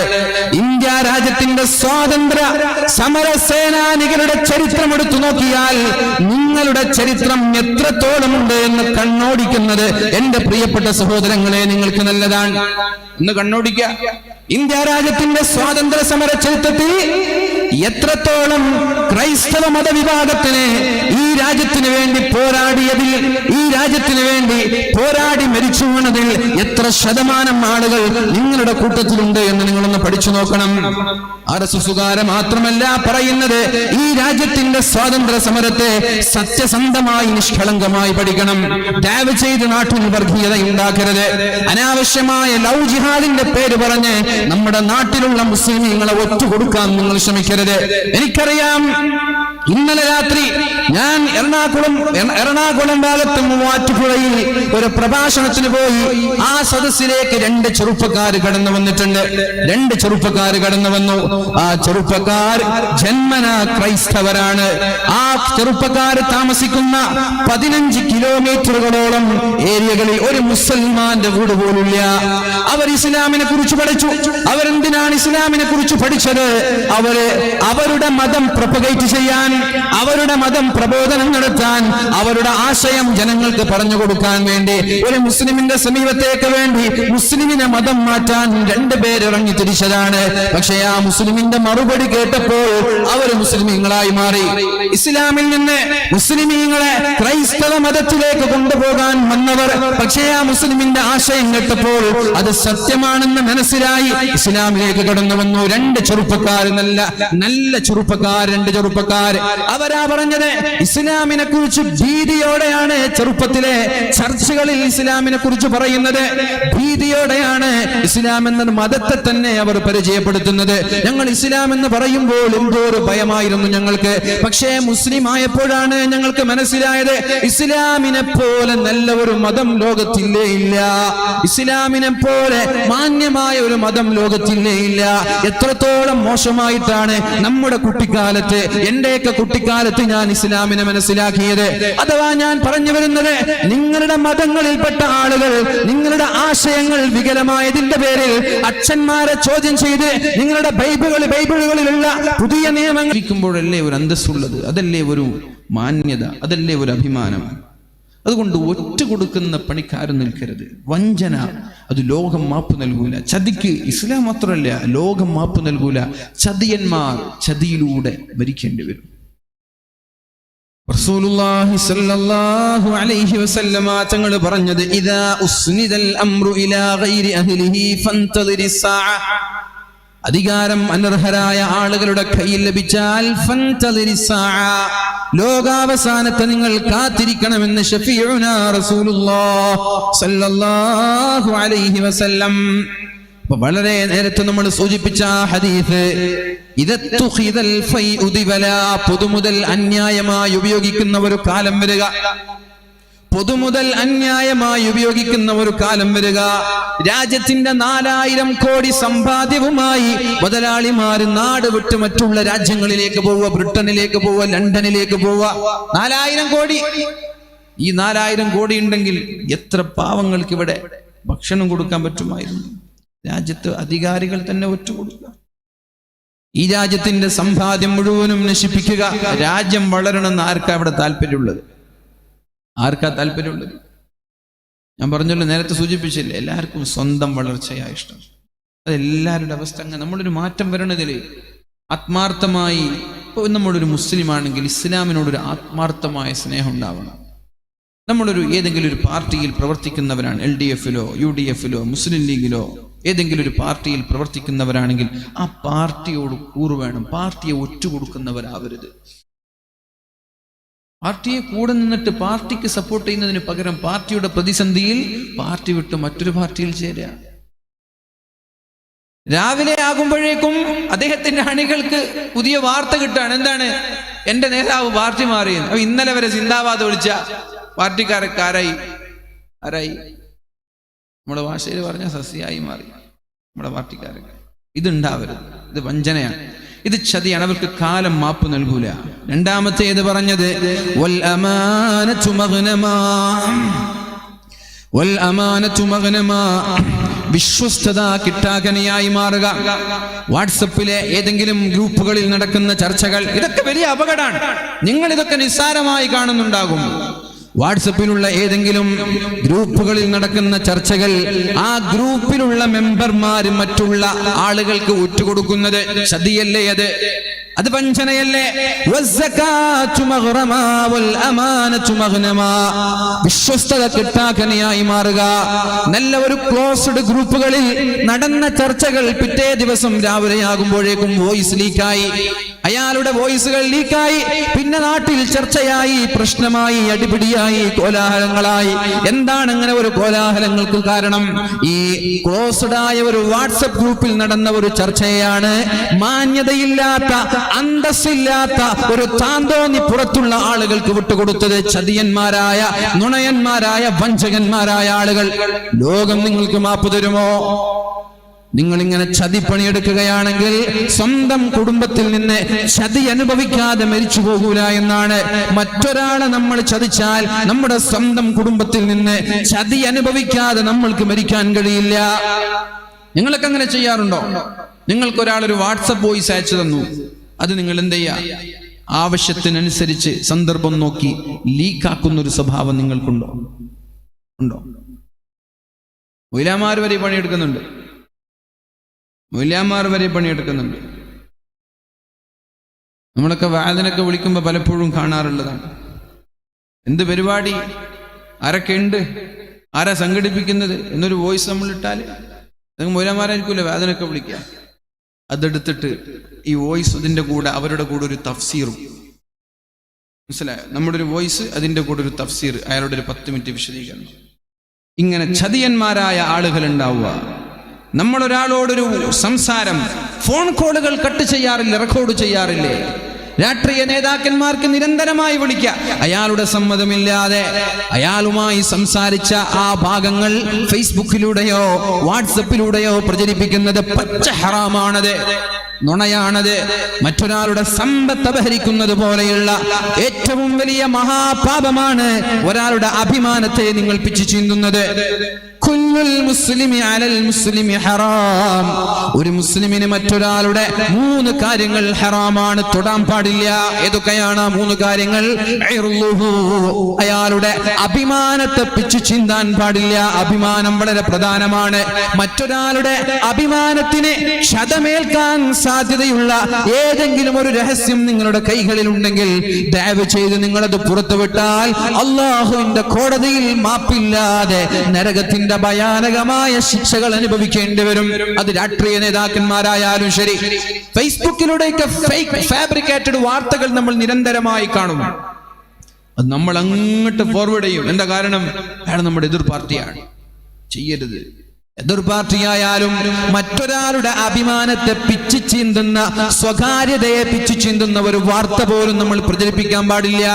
ഇന്ത്യ രാജ്യത്തിന്റെ സ്വാതന്ത്ര്യ സമര സേനാനികളുടെ ചരിത്രം എടുത്തു നോക്കിയാൽ നിങ്ങളുടെ ചരിത്രം എത്രത്തോളമുണ്ട് എന്ന് കണ്ണോടിക്കുന്നത് എന്റെ പ്രിയപ്പെട്ട സഹോദരങ്ങളെ നിങ്ങൾക്ക് നല്ലതാണ്. ഒന്ന് കണ്ണോടിക്കുക. ഇന്ത്യ രാജ്യത്തിന്റെ സ്വാതന്ത്ര്യ സമര ചരിത്രത്തിൽ എത്രത്തോളം ക്രൈസ്തവ മതവിഭാഗത്തിന് ഈ രാജ്യത്തിന് വേണ്ടി പോരാടിയതിൽ, ഈ രാജ്യത്തിന് വേണ്ടി പോരാടി മരിച്ചു വീണതിൽ എത്ര ശതമാനം ആളുകൾ നിങ്ങളുടെ കൂട്ടത്തിലുണ്ട് എന്ന് നിങ്ങളൊന്ന് പഠിച്ചു നോക്കണം. RSSകാരെ മാത്രമല്ല പറയുന്നത്, ഈ രാജ്യത്തിന്റെ സ്വാതന്ത്ര്യ സമരത്തെ സത്യസന്ധമായി നിഷ്കളങ്കമായി പഠിക്കണം. ദയവ് ചെയ്ത് നാട്ടിൽ വർഗീയത ഉണ്ടാക്കരുത്. അനാവശ്യമായ ലവ് ജിഹാദിന്റെ പേര് പറഞ്ഞ് നമ്മുടെ നാട്ടിലുള്ള മുസ്ലിമീങ്ങളെ ഒറ്റുകൊടുക്കാൻ നിങ്ങൾ ശ്രമിക്കരുത്. എനിക്കറിയാം, ഇന്നലെ രാത്രി ഞാൻ എറണാകുളം ഭാഗത്ത് മൂവാറ്റുപുഴയിൽ ഒരു പ്രഭാഷണത്തിന് പോയി. ആ സദസ്സിലേക്ക് 2 ചെറുപ്പക്കാർ കടന്നു വന്നിട്ടുണ്ട്. 2 ചെറുപ്പക്കാർ കടന്നു വന്നു. ആ ചെറുപ്പക്കാർ ജന്മനാ ക്രൈസ്തവരാണ്. ആ ചെറുപ്പക്കാർ താമസിക്കുന്ന 15 കിലോമീറ്ററുകളോളം ഏരിയകളിൽ ഒരു മുസൽമാന്റെ വീട് പോലില്ല. അവർ ഇസ്ലാമിനെ കുറിച്ച് പഠിച്ചു. അവരെന്തിനാണ് ഇസ്ലാമിനെ കുറിച്ച് പഠിച്ചത്? അവരുടെ മതം പ്രൊപ്പഗേറ്റ് ചെയ്യാൻ, അവരുടെ മതം പ്രബോധനം നടത്താൻ, അവരുടെ ആശയം ജനങ്ങൾക്ക് പറഞ്ഞു കൊടുക്കാൻ വേണ്ടി, ഒരു മുസ്ലിമിന്റെ സമീപത്തേക്ക് വേണ്ടി മുസ്ലിമിനെ മതം മാറ്റാൻ 2 പേര് ഇറങ്ങി തിരിച്ചതാണ്. പക്ഷേ ആ മുസ്ലിമിന്റെ മറുപടി കേട്ടപ്പോൾ അവർ മുസ്ലിമീങ്ങളായി മാറി. ഇസ്ലാമിൽ നിന്ന് മുസ്ലിമീങ്ങളെ ക്രൈസ്തവ മതത്തിലേക്ക് കൊണ്ടുപോകാൻ വന്നവർ, പക്ഷേ ആ മുസ്ലിമിന്റെ ആശയം കേട്ടപ്പോൾ അത് സത്യമാണെന്ന് മനസ്സിലായി ഇസ്ലാമിലേക്ക് കടന്നു വന്നു. 2 ചെറുപ്പക്കാർ, നല്ല ചെറുപ്പക്കാർ, 2 ചെറുപ്പക്കാർ. അവരാ പറഞ്ഞത്, ഇസ്ലാമിനെ കുറിച്ച് ഭീതിയോടെയാണ് ചെറുപ്പത്തിലെ ചർച്ചകളിൽ ഇസ്ലാമിനെ കുറിച്ച് പറയുന്നത്. ഭീതിയോടെയാണ് ഇസ്ലാം എന്ന മതത്തെ തന്നെ അവർ പരിചയപ്പെടുത്തുന്നത്. ഞങ്ങൾ ഇസ്ലാം എന്ന് പറയുമ്പോൾ എന്തോ ഒരു ഭയമായിരുന്നു ഞങ്ങൾക്ക്. പക്ഷേ മുസ്ലിം ആയപ്പോഴാണ് ഞങ്ങൾക്ക് മനസ്സിലായത്, ഇസ്ലാമിനെ പോലെ നല്ല ഒരു മതം ലോകത്തില്ലേ ഇല്ല. ഇസ്ലാമിനെ പോലെ മാന്യമായ ഒരു മതം ലോകത്തില്ലേ ഇല്ല. എത്രത്തോളം മോശമായിട്ടാണ് നമ്മുടെ കുട്ടിക്കാലത്ത്, എന്റെയൊക്കെ കുട്ടിക്കാലത്ത് ഞാൻ ഇസ്ലാമിനെ മനസ്സിലാക്കിയത്. അഥവാ ഞാൻ പറഞ്ഞു വരുന്നത്, നിങ്ങളുടെ മതങ്ങളിൽപ്പെട്ട ആളുകൾ നിങ്ങളുടെ ആശയങ്ങൾ വികലമായതിന്റെ പേരിൽ അച്ഛന്മാരെ ചോദ്യം ചെയ്ത് നിങ്ങളുടെ ബൈബിളുകളിലുള്ള പുതിയ നിയമങ്ങൾ ഇരിക്കുമ്പോഴല്ലേ ഒരു അന്തസ്സുള്ളത്, അതല്ലേ ഒരു മാന്യത, അതല്ലേ ഒരു അഭിമാനം. അതുകൊണ്ട് ഒറ്റ കൊടുക്കുന്ന പണിക്കാരും നിൽക്കരുത്. വഞ്ചന അത് ലോകം മാപ്പ് നൽകൂല. ചതിക്ക് ഇസ്ലാം മാത്രമല്ല, ലോകം മാപ്പ് നൽകൂല. ചതിയന്മാർ ചതിയിലൂടെ മരിക്കേണ്ടി വരും. റസൂലുള്ളാഹി സ്വല്ലല്ലാഹു അലൈഹി വസല്ലമ തങ്ങൾ പറഞ്ഞത്, ഇദാ ഉസ്നിദൽ അംറു ഇലാ ഗൈരി അഹ്ലിഹി ഫന്തദിരിസ് സാഅ. അധികാരം അനർഹരായ ആളുകളുടെ കയ്യിൽ ലഭിച്ചാൽ ഫന്തദിരിസ് സാഅ, ലോകാവസാനത്തെ നിങ്ങൾ കാത്തിരിക്കണമെന്ന് ശഫീഉനാ റസൂലുള്ളാഹി സ്വല്ലല്ലാഹു അലൈഹി വസല്ലം. വളരെ നേരത്തെ നമ്മൾ സൂചിപ്പിച്ച ഹദീസ്, ഇദത്തുഖിദൽ ഫൈഉ ദിവലാ, പൊതുമുതൽ അന്യായമായി ഉപയോഗിക്കുന്ന ഒരു കാലം വരിക. പൊതുമുതൽ അന്യായമായി ഉപയോഗിക്കുന്ന ഒരു കാലം വരിക. രാജ്യത്തിന്റെ 4000 കോടി സമ്പാദ്യവുമായി മുതലാളിമാര് നാട് വിട്ട് മറ്റുള്ള രാജ്യങ്ങളിലേക്ക് പോവുക, ബ്രിട്ടനിലേക്ക് പോവുക, ലണ്ടനിലേക്ക് പോവുക. 4000 കോടി. ഈ 4000 കോടി ഉണ്ടെങ്കിൽ എത്ര പാവങ്ങൾക്ക് ഇവിടെ ഭക്ഷണം കൊടുക്കാൻ പറ്റുമായിരുന്നു? രാജ്യത്ത് അധികാരികൾ തന്നെ ഒറ്റുകൊടുക്കുക. ഈ രാജ്യത്തിന്റെ സമ്പാദ്യം മുഴുവനും നശിപ്പിക്കുക. രാജ്യം വളരണമെന്ന് ആർക്കാ ഇവിടെ താല്പര്യമുള്ളത്? ആർക്കാ താല്പര്യമുള്ളത്? ഞാൻ പറഞ്ഞല്ലോ, നേരത്തെ സൂചിപ്പിച്ചില്ലേ, എല്ലാവർക്കും സ്വന്തം വളർച്ചയാ ഇഷ്ടം. അതെല്ലാവരുടെ അവസ്ഥ അങ്ങനെ. നമ്മളൊരു മാറ്റം വരണതിൽ ആത്മാർത്ഥമായി, ഇപ്പോൾ നമ്മളൊരു മുസ്ലിം ആണെങ്കിൽ ഇസ്ലാമിനോടൊരു ആത്മാർത്ഥമായ സ്നേഹം ഉണ്ടാവണം. നമ്മളൊരു ഏതെങ്കിലും ഒരു പാർട്ടിയിൽ പ്രവർത്തിക്കുന്നവരാണ്, LDF-ലോ UDF-ലോ മുസ്ലിം ലീഗിലോ ഏതെങ്കിലും ഒരു പാർട്ടിയിൽ പ്രവർത്തിക്കുന്നവരാണെങ്കിൽ ആ പാർട്ടിയോട് കൂറ് വേണം. പാർട്ടിയെ ഒറ്റുകൊടുക്കുന്നവരാവരുത്. പാർട്ടിയെ കൂടെ നിന്നിട്ട് പാർട്ടിക്ക് സപ്പോർട്ട് ചെയ്യുന്നതിന് പകരം പാർട്ടിയുടെ പ്രതിസന്ധിയിൽ പാർട്ടി വിട്ട് മറ്റൊരു പാർട്ടിയിൽ ചേരുക. രാവിലെ ആകുമ്പോഴേക്കും അദ്ദേഹത്തിന്റെ അണികൾക്ക് പുതിയ വാർത്ത കിട്ടുകയാണ്. എന്താണ്? എന്റെ നേതാവ് പാർട്ടി മാറിയെന്ന്. അപ്പൊ ഇന്നലെ വരെ സിന്ദാബാദ് വിളിച്ച പാർട്ടിക്കാരൊക്കെ ആരായി? നമ്മുടെ ഭാഷയിൽ പറഞ്ഞ സസ്യായി മാറി നമ്മുടെ പാർട്ടിക്കാരൊക്കെ. ഇതുണ്ടാവരുത്. ഇത് വഞ്ചനയാണ്, ഇത് ചതിയാണ്. അവർക്ക് കാലം മാപ്പ് നൽകൂല. രണ്ടാമത്തേത് പറഞ്ഞത് വൽ അമാനതു മഗ്നമാ, വൽ അമാനതു മഗ്നമാ, വിശ്വസ്തത കിട്ടാകനിയായി മാറുക. വാട്സപ്പിലെ ഏതെങ്കിലും ഗ്രൂപ്പുകളിൽ നടക്കുന്ന ചർച്ചകൾ, ഇതൊക്കെ വലിയ അപകടമാണ്. നിങ്ങൾ ഇതൊക്കെ നിസ്സാരമായി കാണുന്നുണ്ടാകും. വാട്സപ്പിലുള്ള ഏതെങ്കിലും ഗ്രൂപ്പുകളിൽ നടക്കുന്ന ചർച്ചകൾ, ആ ഗ്രൂപ്പിലുള്ള മെമ്പർമാര് മറ്റുള്ള ആളുകൾക്ക് ഒറ്റുകൊടുക്കുന്നത് ചതിയല്ലേ? അത് വഞ്ചനയല്ലേ? വിശ്വസ്തത കിട്ടാക്കനിയായി മാറുക. നല്ല ഒരു ക്ലോസ്ഡ് ഗ്രൂപ്പുകളിൽ നടന്ന ചർച്ചകൾ പിറ്റേ ദിവസം രാവിലെയാകുമ്പോഴേക്കും വോയിസ് ലീക്കായി, അയാളുടെ വോയിസുകൾ ലീക്കായി, പിന്നെ നാട്ടിൽ ചർച്ചയായി, പ്രശ്നമായി, അടിപിടിയായി, കോലാഹലങ്ങളായി. എന്താണ് അങ്ങനെ ഒരു കോലാഹലങ്ങൾക്ക് കാരണം? ഈ ക്ലോസ്ഡ് ആയ ഒരു വാട്സപ്പ് ഗ്രൂപ്പിൽ നടന്ന ഒരു ചർച്ചയാണ് മാന്യതയില്ലാത്ത, അന്തസ്സില്ലാത്ത, ഒരു താന്തോന്നി പുറത്തുള്ള ആളുകൾക്ക് വിട്ടുകൊടുത്തത്. ചതിയന്മാരായ, നുണയന്മാരായ, വഞ്ചകന്മാരായ ആളുകൾ. ലോകം നിങ്ങൾക്ക് മാപ്പ് തരുമോ? നിങ്ങളിങ്ങനെ ചതി പണിയെടുക്കുകയാണെങ്കിൽ സ്വന്തം കുടുംബത്തിൽ നിന്ന് ചതി അനുഭവിക്കാതെ മരിച്ചു പോകൂല എന്നാണ്. മറ്റൊരാളെ നമ്മൾ ചതിച്ചാൽ നമ്മുടെ സ്വന്തം കുടുംബത്തിൽ നിന്ന് ചതി അനുഭവിക്കാതെ നമ്മൾക്ക് മരിക്കാൻ കഴിയില്ല. നിങ്ങളൊക്കെ അങ്ങനെ ചെയ്യാറുണ്ടോ? നിങ്ങൾക്കൊരാളൊരു വാട്സപ്പ് വോയിസ് അയച്ചു തന്നു, അത് നിങ്ങൾ എന്ത് ചെയ്യുക? ആവശ്യത്തിനനുസരിച്ച് സന്ദർഭം നോക്കി ലീക്കാക്കുന്ന ഒരു സ്വഭാവം നിങ്ങൾക്കുണ്ടോ? ഉണ്ടോ? മൗലവിമാർ വരെ പണിയെടുക്കുന്നുണ്ട്. നമ്മളൊക്കെ വാദനൊക്കെ വിളിക്കുമ്പോൾ പലപ്പോഴും കാണാറുള്ളതാണ്. എന്ത് പരിപാടി, ആരൊക്കെ ഉണ്ട്, ആരാ സംഘടിപ്പിക്കുന്നത് എന്നൊരു വോയിസ് നമ്മൾ ഇട്ടാൽ നിങ്ങൾ മൗലവിമാരായിരിക്കുമല്ലോ വാദനൊക്കെ വിളിക്കുക. അതെടുത്തിട്ട് ഈ വോയിസ് അതിൻ്റെ കൂടെ, അവരുടെ കൂടെ ഒരു തഫ്സീറും, മനസ്സിലായോ? നമ്മുടെ ഒരു വോയിസ്, അതിൻ്റെ കൂടെ ഒരു തഫ്സീർ, അയാളുടെ ഒരു 10 മിനിറ്റ് വിശദീകരണം. ഇങ്ങനെ ചതിയന്മാരായ ആളുകൾ ഉണ്ടാവുക. നമ്മളൊരാളോടൊരു സംസാരം, ഫോൺ കോളുകൾ കട്ട് ചെയ്യാറില്ല, റെക്കോർഡ് ചെയ്യാറില്ലേ? രാഷ്ട്രീയ നേതാക്കന്മാർക്ക് നിരന്തരമായി വിളിക്കുക, അയാളുടെ സമ്മതമില്ലാതെ അയാളുമായി സംസാരിച്ച ആ ഭാഗങ്ങൾ ഫേസ്ബുക്കിലൂടെയോ വാട്സപ്പിലൂടെയോ പ്രചരിപ്പിക്കുന്നത് പച്ച ഹറാമാണത്, നുണയാണത്. മറ്റൊരാളുടെ സമ്പത്ത് അപഹരിക്കുന്നത് പോലെയുള്ള ഏറ്റവും വലിയ മഹാപാപമാണ് ഒരാളുടെ അഭിമാനത്തെ നിങ്ങൾ പിച്ചു ചീന്തുന്നത്. ഒരു മുസ്ലിമിന് മറ്റൊരാളുടെ 3 കാര്യങ്ങൾ ഹറാമാണ്, തൊടാൻ പാടില്ല. ഏതൊക്കെയാണ് 3 കാര്യങ്ങൾ? അയാളുടെ അഭിമാനത്തെ പിച്ചു ചീന്താൻ പാടില്ല. അഭിമാനം വളരെ പ്രധാനമാണ്. മറ്റൊരാളുടെ അഭിമാനത്തിന് ക്ഷതമേൽക്കാൻ സാധ്യതയുള്ള ഏതെങ്കിലും ഒരു രഹസ്യം നിങ്ങളുടെ കൈകളിൽ ഉണ്ടെങ്കിൽ ദയവ് ചെയ്ത് നിങ്ങളത് പുറത്തുവിട്ടാൽ അല്ലാഹുവിന്റെ കോടതിയിൽ മാപ്പില്ലാതെ നരകത്തിന്റെ ഭയാനകമായ ശിക്ഷകൾ അനുഭവിക്കേണ്ടി വരും. അത് രാഷ്ട്രീയ നേതാക്കന്മാരായാലും ശരി. ഫേസ്ബുക്കിലൂടെയൊക്കെ ഫേക്ക് ഫാബ്രിക്കേറ്റഡ് വാർത്തകൾ നമ്മൾ നിരന്തരമായി കാണും. അത് നമ്മൾ അങ്ങോട്ട് ഫോർവേഡ് ചെയ്യും. എന്താ കാരണം? അയാൾ നമ്മുടെ എതിർ പാർട്ടിയാണ്. ചെയ്യരുത്. എതിർ പാർട്ടിയായാലും മറ്റൊരാളുടെ അഭിമാനത്തെ പിച്ചു ചീന്തുന്ന, സ്വകാര്യതയെ പിച്ചു ചീന്തുന്ന ഒരു വാർത്ത പോലും നമ്മൾ പ്രചരിപ്പിക്കാൻ പാടില്ല.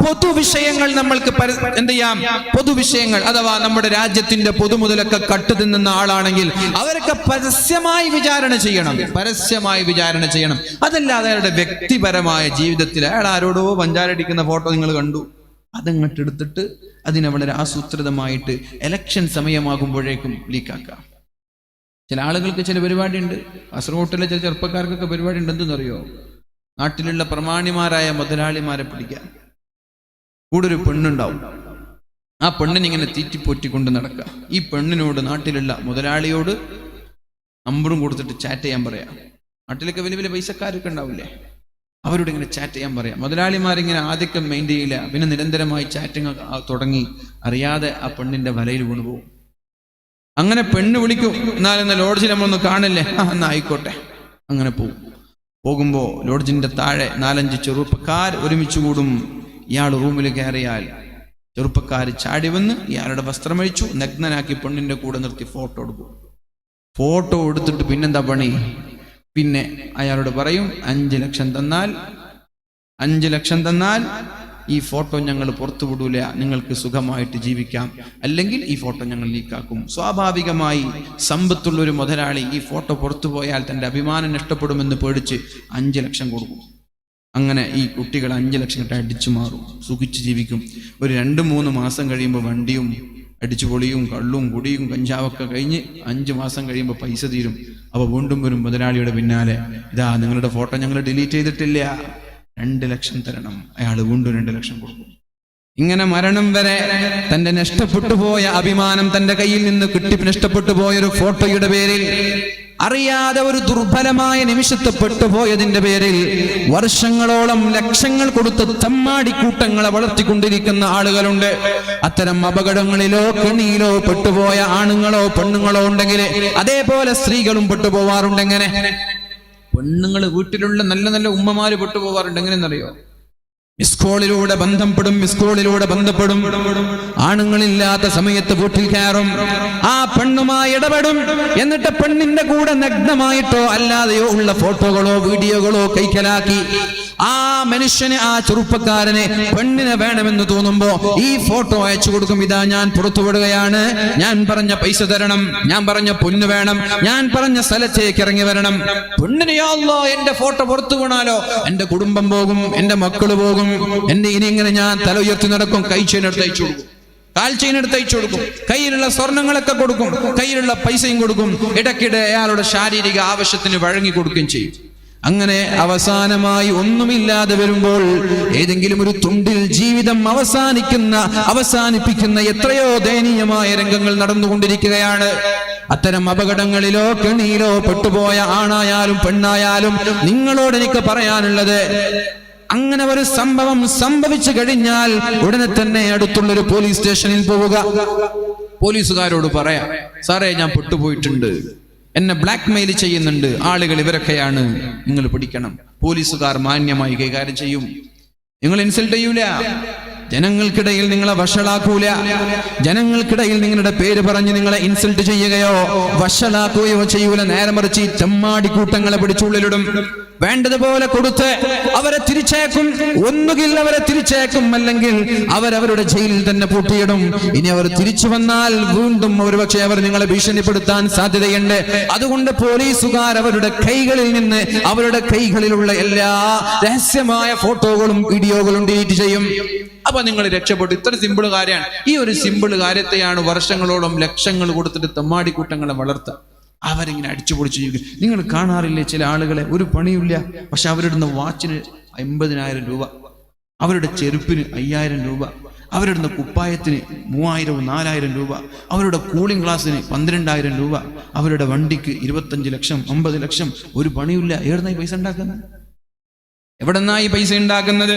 പൊതുവിഷയങ്ങൾ നമ്മൾക്ക് എന്ത് ചെയ്യാം? പൊതുവിഷയങ്ങൾ അഥവാ നമ്മുടെ രാജ്യത്തിന്റെ പൊതുമുതലൊക്കെ കട്ടുതിന്നുന്ന ആളാണെങ്കിൽ അവരൊക്കെ പരസ്യമായി വിചാരണ ചെയ്യണം. അതല്ലാതെ അയാളുടെ വ്യക്തിപരമായ ജീവിതത്തിൽ അയാൾ ആരോടോ പഞ്ചാരടിക്കുന്ന ഫോട്ടോ നിങ്ങൾ കണ്ടു, അതങ്ങോട്ട് എടുത്തിട്ട് അതിനെ വളരെ ആസൂത്രിതമായിട്ട് ഇലക്ഷൻ സമയമാകുമ്പോഴേക്കും ലീക്കാക്കാം. ചില ആളുകൾക്ക് ചില പരിപാടിയുണ്ട്. കാസർഗോട്ടിലെ ചില ചെറുപ്പക്കാർക്കൊക്കെ പരിപാടി ഉണ്ട്. എന്തെന്നറിയോ? നാട്ടിലുള്ള പ്രമാണിമാരായ മുതലാളിമാരെ പിടിക്കാൻ. കൂടെ ഒരു പെണ്ണുണ്ടാവും. ആ പെണ്ണിനിങ്ങനെ തീറ്റിപ്പോറ്റിക്കൊണ്ട് നടക്കുക. ഈ പെണ്ണിനോട് നാട്ടിലുള്ള മുതലാളിയോട് നമ്പറും കൊടുത്തിട്ട് ചാറ്റ് ചെയ്യാൻ പറയാം. നാട്ടിലൊക്കെ വലിയ വലിയ പൈസക്കാരൊക്കെ ഉണ്ടാവില്ലേ, അവരോട് ഇങ്ങനെ ചാറ്റ് ചെയ്യാൻ പറയാം. മുതലാളിമാരിങ്ങനെ ആദ്യമൊക്കെ മെയിൻ ചെയ്യില്ല, പിന്നെ നിരന്തരമായി ചാറ്റിങ് തുടങ്ങി അറിയാതെ ആ പെണ്ണിന്റെ വലയിൽ വീണുപോകും. അങ്ങനെ പെണ്ണ് വിളിക്കും, എന്നാലെന്ന ലോഡ്ജിൽ നമ്മളൊന്ന് കാണില്ലേ, എന്നാ ആയിക്കോട്ടെ. അങ്ങനെ പോകുമ്പോൾ ലോഡ്ജിന്റെ താഴെ 4-5 ചെറുപ്പക്കാർ ഒരുമിച്ച് കൂടും. ഇയാൾ റൂമിൽ കയറിയാൽ ചെറുപ്പക്കാർ ചാടി വന്ന് ഇയാളുടെ വസ്ത്രമഴിച്ചു നഗ്നനാക്കി പെണ്ണിന്റെ കൂടെ നിർത്തി ഫോട്ടോ എടുക്കും. ഫോട്ടോ എടുത്തിട്ട് പിന്നെന്താ പണി? പിന്നെ അയാളോട് പറയും 5 ലക്ഷം തന്നാൽ ഈ ഫോട്ടോ ഞങ്ങൾ പുറത്തു വിടൂല, നിങ്ങൾക്ക് സുഖമായിട്ട് ജീവിക്കാം, അല്ലെങ്കിൽ ഈ ഫോട്ടോ ഞങ്ങൾ ലീക്കാക്കും. സ്വാഭാവികമായി സമ്പത്തുള്ള ഒരു മുതലാളി ഈ ഫോട്ടോ പുറത്തു പോയാൽ തൻ്റെ അഭിമാനം നഷ്ടപ്പെടുമെന്ന് പേടിച്ച് 5 ലക്ഷം കൊടുക്കും. അങ്ങനെ ഈ കുട്ടികൾ 5 ലക്ഷം അടിച്ചു മാറും, സുഖിച്ച് ജീവിക്കും. ഒരു 2-3 മാസം കഴിയുമ്പോൾ വണ്ടിയും അടിച്ചു പൊളിയും കള്ളും കുടിയും കഞ്ചാവൊക്കെ കഴിഞ്ഞ് 5 മാസം കഴിയുമ്പോൾ പൈസ തീരും. അപ്പോൾ വീണ്ടും വരും മുതലാളിയുടെ പിന്നാലെ, ഇതാ നിങ്ങളുടെ ഫോട്ടോ ഞങ്ങൾ ഡിലീറ്റ് ചെയ്തിട്ടില്ല, 2 ലക്ഷം തരണം. അയാൾ വീണ്ടും 2 ലക്ഷം കൊടുക്കും. ഇങ്ങനെ മരണം വരെ തന്റെ നഷ്ടപ്പെട്ടു പോയ അഭിമാനം, തന്റെ കയ്യിൽ നിന്ന് നഷ്ടപ്പെട്ടു പോയൊരു ഫോട്ടോയുടെ പേരിൽ, അറിയാതെ ഒരു ദുർബലമായ നിമിഷത്തെ പെട്ടുപോയതിന്റെ പേരിൽ വർഷങ്ങളോളം ലക്ഷങ്ങൾ കൊടുത്ത് തമ്മാടിക്കൂട്ടങ്ങളെ വളർത്തിക്കൊണ്ടിരിക്കുന്ന ആളുകളുണ്ട്. അത്തരം അപകടങ്ങളിലോ കെണിയിലോ പെട്ടുപോയ ആണുങ്ങളോ പെണ്ണുങ്ങളോ ഉണ്ടെങ്കിൽ അതേപോലെ സ്ത്രീകളും പെട്ടുപോവാറുണ്ട്. എങ്ങനെ? പെണ്ണുങ്ങൾ വീട്ടിലുള്ള നല്ല നല്ല ഉമ്മമാര് പെട്ടുപോവാറുണ്ട്. എങ്ങനെയെന്നറിയോ? മിസ്കോളിലൂടെ ബന്ധപ്പെടും. ആണുങ്ങളില്ലാത്ത സമയത്ത് വീട്ടിൽ കയറും, ആ പെണ്ണുമായി ഇടപെടും. എന്നിട്ട് പെണ്ണിന്റെ കൂടെ നഗ്നമായിട്ടോ അല്ലാതെയോ ഉള്ള ഫോട്ടോകളോ വീഡിയോകളോ കൈക്കലാക്കി ആ മനുഷ്യന്, ആ ചെറുപ്പക്കാരനെ പെണ്ണിനെ വേണമെന്ന് തോന്നുമ്പോ ഈ ഫോട്ടോ അയച്ചു കൊടുക്കും. ഇതാ ഞാൻ പുറത്തുവിടുകയാണ്, ഞാൻ പറഞ്ഞ പൈസ തരണം, ഞാൻ പറഞ്ഞ പൊന്ന് വേണം, ഞാൻ പറഞ്ഞ സ്ഥലത്തേക്ക് ഇറങ്ങി വരണം. പെണ്ണിന് യാ അല്ലാഹ് എന്റെ ഫോട്ടോ പുറത്തു വീണാലോ എന്റെ കുടുംബം പോകും, എന്റെ മക്കള് പോകും, എന്നെ ഇനി ഇങ്ങനെ ഞാൻ തല ഉയർത്തി നടക്കും. കൈ ചെയിൻ എടുത്ത് അയച്ചു കൊടുക്കും, കാൽ ചെയിൻ എടുത്ത് അയച്ചു കൊടുക്കും, കയ്യിലുള്ള സ്വർണങ്ങളൊക്കെ കൊടുക്കും, കയ്യിലുള്ള പൈസയും കൊടുക്കും. ഇടയ്ക്കിടെ അയാളുടെ ശാരീരിക ആവശ്യത്തിന് വഴങ്ങി കൊടുക്കുകയും ചെയ്യും. അങ്ങനെ അവസാനമായി ഒന്നുമില്ലാതെ വരുമ്പോൾ ഏതെങ്കിലും ഒരു തുണ്ടിൽ ജീവിതം അവസാനിപ്പിക്കുന്ന എത്രയോ ദയനീയമായ രംഗങ്ങൾ നടന്നുകൊണ്ടിരിക്കുകയാണ്. അത്തരം അപകടങ്ങളിലോ കെണിയിലോ പെട്ടുപോയ ആണായാലും പെണ്ണായാലും നിങ്ങളോട് എനിക്ക് പറയാനുള്ളത്, അങ്ങനെ ഒരു സംഭവം സംഭവിച്ചു കഴിഞ്ഞാൽ ഉടനെ തന്നെ അടുത്തുള്ളൊരു പോലീസ് സ്റ്റേഷനിൽ പോവുക. പോലീസുകാരോട് പറയാം, സാറേ ഞാൻ പെട്ടുപോയിട്ടുണ്ട്, എന്നെ ബ്ലാക്ക് മെയിൽ ചെയ്യുന്നുണ്ട് ആളുകൾ, ഇവരൊക്കെയാണ്, നിങ്ങൾ പിടിക്കണം. പോലീസുകാർ മാന്യമായി കൈകാര്യം ചെയ്യും, നിങ്ങൾ ഇൻസൾട്ട് ചെയ്യൂല, ജനങ്ങൾക്കിടയിൽ നിങ്ങളെ വഷളാക്കൂല, ജനങ്ങൾക്കിടയിൽ നിങ്ങളുടെ പേര് പറഞ്ഞ് നിങ്ങളെ ഇൻസൾട്ട് ചെയ്യുകയോ വഷളാക്കുകയോ ചെയ്യൂല. നേരെ മറിച്ച് തെമ്മാടിക്കൂട്ടങ്ങളെ പിടിച്ചുള്ളിലിടും. വേണ്ടതുപോലെ കൊടുത്ത് അവരെ തിരിച്ചേക്കും. ഒന്നുകിൽ അവരെ തിരിച്ചേക്കും, അല്ലെങ്കിൽ അവരവരുടെ ജയിലിൽ തന്നെ പൂട്ടിയിടും. ഇനി അവർ തിരിച്ചു വന്നാൽ വീണ്ടും ഒരുപക്ഷെ അവർ നിങ്ങളെ ഭീഷണിപ്പെടുത്താൻ സാധ്യതയുണ്ട്. അതുകൊണ്ട് പോലീസുകാർ അവരുടെ കൈകളിൽ നിന്ന് അവരുടെ കൈകളിലുള്ള എല്ലാ രഹസ്യമായ ഫോട്ടോകളും വീഡിയോകളും ഡിലീറ്റ് ചെയ്യും. അപ്പൊ നിങ്ങൾ രക്ഷപ്പെട്ടു. ഇത്ര സിമ്പിൾ കാര്യമാണ്. ഈ ഒരു സിമ്പിൾ കാര്യത്തെയാണ് വർഷങ്ങളോളം ലക്ഷങ്ങൾ കൊടുത്തിട്ട് തെമ്മാടിക്കൂട്ടങ്ങളെ വളർത്തുക. അവരിങ്ങനെ അടിച്ചുപൊളിച്ച് ജീവിക്കും. നിങ്ങൾ കാണാറില്ലേ ചില ആളുകളെ, ഒരു പണിയില്ല, പക്ഷെ അവരിടുന്ന വാച്ചിന് 50,000 രൂപ, അവരുടെ ചെരുപ്പിന് 5,000 രൂപ, അവരിടുന്ന കുപ്പായത്തിന് 3,000-4,000 രൂപ, അവരുടെ കൂളിംഗ് ഗ്ലാസ്സിന് 12,000 രൂപ, അവരുടെ വണ്ടിക്ക് 25 ലക്ഷം 50 ലക്ഷം. ഒരു പണിയില്ല. എവിടുന്നായി പൈസ ഉണ്ടാക്കുന്നത്? എവിടെന്നായി പൈസ ഉണ്ടാക്കുന്നത്?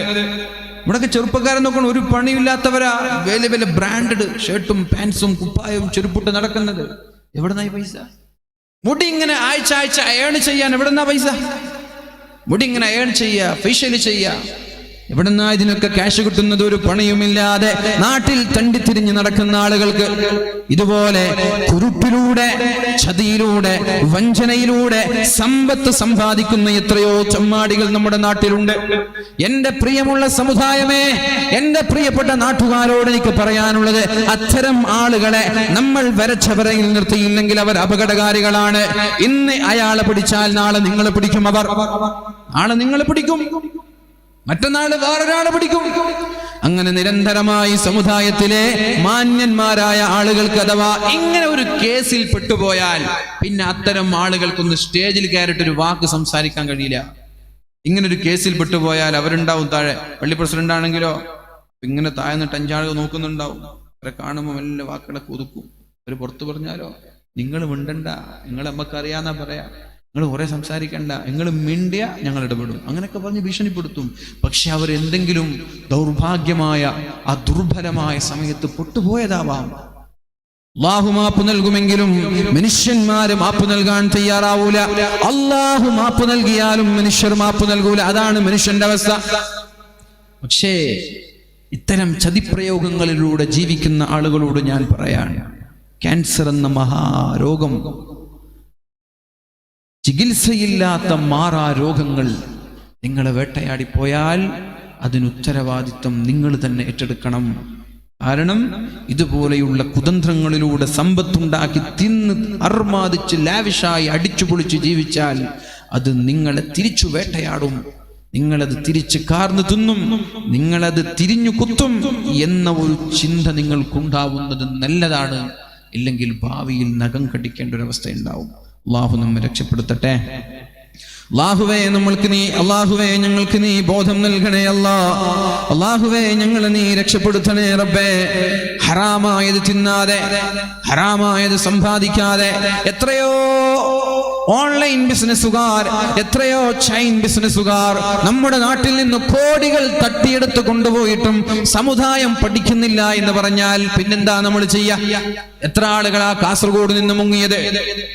ഇവിടൊക്കെ ചെറുപ്പക്കാരൻ നോക്കണം, ഒരു പണിയില്ലാത്തവരാ വലിയ വലിയ ബ്രാൻഡഡ് ഷർട്ടും പാൻസും കുപ്പായവും ചെരുപ്പിട്ട് നടക്കുന്നത്. എവിടെന്നായി പൈസ? മുടി ഇങ്ങനെ ആഴ്ച ഏൺ ചെയ്യാൻ എവിടെന്നാ പൈസ? മുടി ഇങ്ങനെ ഏൺ ചെയ്യുക, ഫേഷ്യൽ ചെയ്യുക, എവിടെന്നാ ഇതിനൊക്കെ ക്യാഷ് കിട്ടുന്നത്? ഒരു പണിയുമില്ലാതെ നാട്ടിൽ തണ്ടിത്തിരിഞ്ഞ് നടക്കുന്ന ആളുകൾക്ക് ഇതുപോലെ കുരുപ്പിലൂടെ, ചതിയിലൂടെ, വഞ്ചനയിലൂടെ സമ്പത്ത് സമ്പാദിക്കുന്ന എത്രയോ ചമ്മാടികൾ നമ്മുടെ നാട്ടിലുണ്ട്. എന്റെ പ്രിയമുള്ള സമുദായമേ, എന്റെ പ്രിയപ്പെട്ട നാട്ടുകാരോട് എനിക്ക് പറയാനുള്ളത്, അത്തരം ആളുകളെ നമ്മൾ വരച്ച വരയിൽ നിർത്തിയില്ലെങ്കിൽ അവർ അപകടകാരികളാണ്. ഇന്ന് അയാളെ പിടിച്ചാൽ നാളെ നിങ്ങളെ പിടിക്കും. നാളെ നിങ്ങളെ പിടിക്കും, മറ്റന്നാള് വേറൊരാളെ പിടിക്കും. അങ്ങനെ നിരന്തരമായി സമുദായത്തിലെ മാന്യന്മാരായ ആളുകൾക്ക് അഥവാ ഇങ്ങനെ ഒരു കേസിൽ പെട്ടുപോയാൽ പിന്നെ അത്തരം ആളുകൾക്കൊന്ന് സ്റ്റേജിൽ കയറിയിട്ടൊരു വാക്ക് സംസാരിക്കാൻ കഴിയില്ല. ഇങ്ങനൊരു കേസിൽ പെട്ടുപോയാൽ അവരുണ്ടാവും താഴെ. പള്ളി പ്രസിഡന്റ് ആണെങ്കിലോ ഇങ്ങനെ താഴെ നിന്നിട്ട് 5 ആളുകൾ നോക്കുന്നുണ്ടാവും. അവരെ കാണുമ്പോൾ വല്ല വാക്കുകളൊക്കെ ഒതുക്കും. അവർ പുറത്തു പറഞ്ഞാലോ, നിങ്ങൾ മിണ്ടണ്ട, നിങ്ങൾ നമുക്കറിയാന്നാ പറയാ, നിങ്ങൾ കുറെ സംസാരിക്കണ്ട, നിങ്ങൾ മിണ്ടിയ ഞങ്ങൾ ഇടപെടും, അങ്ങനെയൊക്കെ പറഞ്ഞ് ഭീഷണിപ്പെടുത്തും. പക്ഷെ അവരെന്തെങ്കിലും ദൗർഭാഗ്യമായ ആ ദുർബലമായ സമയത്ത് പൊട്ടുപോയതാവാം. അല്ലാഹു മാപ്പ് നൽകുമെങ്കിലും മനുഷ്യന്മാര് മാപ്പ് നൽകാൻ തയ്യാറാവൂല. അല്ലാഹു മാപ്പ് നൽകിയാലും മനുഷ്യർ മാപ്പ് നൽകൂല. അതാണ് മനുഷ്യന്റെ അവസ്ഥ. പക്ഷേ ഇത്തരം ചതിപ്രയോഗങ്ങളിലൂടെ ജീവിക്കുന്ന ആളുകളോട് ഞാൻ പറയാണ്, ക്യാൻസർ എന്ന മഹാരോഗം, ചികിത്സയില്ലാത്ത മാറാരോഗങ്ങൾ നിങ്ങളെ വേട്ടയാടിപ്പോയാൽ അതിനുത്തരവാദിത്വം നിങ്ങൾ തന്നെ ഏറ്റെടുക്കണം. കാരണം ഇതുപോലെയുള്ള കുതന്ത്രങ്ങളിലൂടെ സമ്പത്തുണ്ടാക്കി തിന്ന് അർമാദിച്ച് ലാവിഷായി അടിച്ചുപൊളിച്ച് ജീവിച്ചാൽ അത് നിങ്ങളെ തിരിച്ചു വേട്ടയാടും, നിങ്ങളത് തിരിച്ച് കാർന്നു തിന്നും, നിങ്ങളത് തിരിഞ്ഞു കുത്തും എന്ന ഒരു ചിന്ത നിങ്ങൾക്കുണ്ടാവുന്നത് നല്ലതാണ്. ഇല്ലെങ്കിൽ ഭാവിയിൽ നഖം കടിക്കേണ്ട ഒരു അവസ്ഥ ഉണ്ടാവും. അല്ലാഹു നമ്മെ രക്ഷപ്പെടുത്തട്ടെ. അല്ലാഹുവേ അല്ലാഹുവേ ഞങ്ങൾക്ക് നീ ബോധം നൽകണേ അല്ലാഹുവേ ഞങ്ങളെ നീ രക്ഷപ്പെടുത്തണേ റബ്ബേ. ഹറാമായത് തിന്നാതെ, ഹറാമായത് സമ്പാദിക്കാതെ എത്രയോ ഓൺലൈൻ ബിസിനസ്സുകാർ, എത്രയോ ചെയിൻ ബിസിനസ്സുകാർ നമ്മുടെ നാട്ടിൽ നിന്ന് കോടികൾ തട്ടിയെടുത്ത് കൊണ്ടുപോയിട്ടും സമുദായം പഠിക്കുന്നില്ല എന്ന് പറഞ്ഞാൽ പിന്നെന്താ നമ്മൾ ചെയ്യുക? എത്ര ആളുകളാ കാസർഗോഡ് നിന്ന് മുങ്ങിയത്?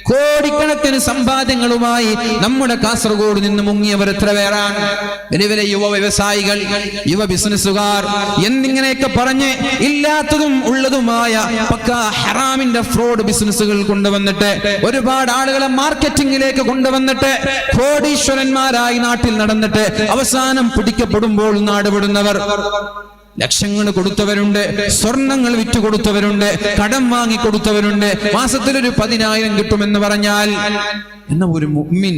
കോടിക്കണക്കിന് സമ്പാദ്യങ്ങളുമായി നമ്മുടെ കാസർഗോഡ് നിന്ന് മുങ്ങിയവർ എത്ര പേരാണ്? വലിയ വലിയ യുവ വ്യവസായികൾ, യുവ ബിസിനസ്സുകാർ എന്നിങ്ങനെയൊക്കെ പറഞ്ഞ് ഇല്ലാത്തതും ഉള്ളതുമായ പക്ക ഹറാമിന്റെ ഫ്രോഡ് ബിസിനസ്സുകൾ കൊണ്ടുവന്നിട്ട് ഒരുപാട് ആളുകളെ മാർക്കറ്റിംഗിലേക്ക് കൊണ്ടുവന്നിട്ട് കോടീശ്വരന്മാരായി നാട്ടിൽ നടന്നിട്ട് അവസാനം പിടിക്കപ്പെടുമ്പോൾ നാടുവിടുന്നവർ. ലക്ഷങ്ങൾ കൊടുത്തവരുണ്ട്, സ്വർണങ്ങൾ വിറ്റുകൊടുത്തവരുണ്ട്, കടം വാങ്ങി കൊടുത്തവരുണ്ട്. മാസത്തിലൊരു 10,000 കിട്ടുമെന്ന് പറഞ്ഞാൽ, എന്ന ഒരു മുഅ്മിൻ